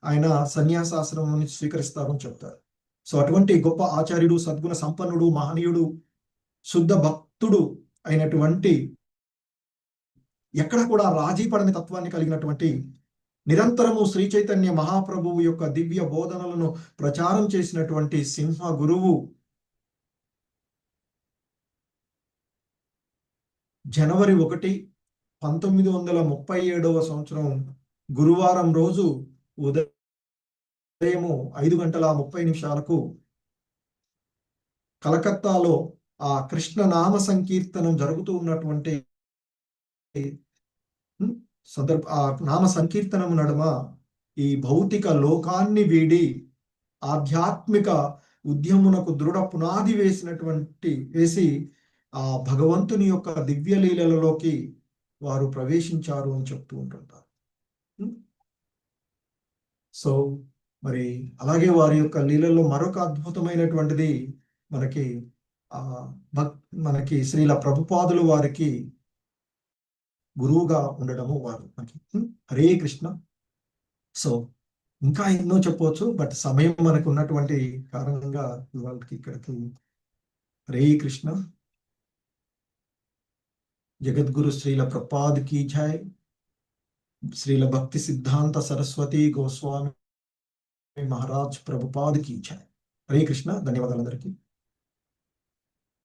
ఆయన సన్యాసాశ్రమాన్ని స్వీకరిస్తారని చెప్తారు. సో అటువంటి గొప్ప ఆచార్యుడు, సద్గుణ సంపన్నుడు, మహనీయుడు, శుద్ధ భక్తుడు అయినటువంటి, ఎక్కడ కూడా రాజీ పడని తత్వాన్ని కలిగినటువంటి, నిరంతరము శ్రీ చైతన్య మహాప్రభువు యొక్క దివ్య బోధనలను ప్రచారం చేసినటువంటి సింహ గురువు జనవరి 1, 1937వ సంవత్సరం గురువారం రోజు ఉదయం 5:30 కలకత్తాలో ఆ కృష్ణ నామ సంకీర్తనం జరుగుతూ ఉన్నటువంటి ఆ నామ సంకీర్తనము నడుమ ఈ భౌతిక లోకాన్ని వీడి ఆధ్యాత్మిక ఉద్యమునకు దృఢ పునాది వేసి ఆ భగవంతుని యొక్క దివ్య లీలలలోకి వారు ప్రవేశించారు అని చెప్తూ ఉంటుంటారు. సో మరి అలాగే వారి యొక్క లీలల్లో మరొక అద్భుతమైనటువంటిది మనకి మనకి శ్రీల ప్రభుపాదులు వారికి గురువుగా ఉండడము వారు మనకి. హరే కృష్ణ. సో ఇంకా ఎన్నో చెప్పవచ్చు, బట్ సమయం మనకు ఉన్నటువంటి కారణంగా ఇవాళకి ఇక్కడికి. హరే కృష్ణ. జగద్గురు శ్రీల ప్రభుపాద్ కీ జై. శ్రీల భక్తి సిద్ధాంత సరస్వతి గోస్వామి మహారాజ్ ప్రభుపాద్ కీ జై. హరే కృష్ణ. ధన్యవాదాలు అందరికీ.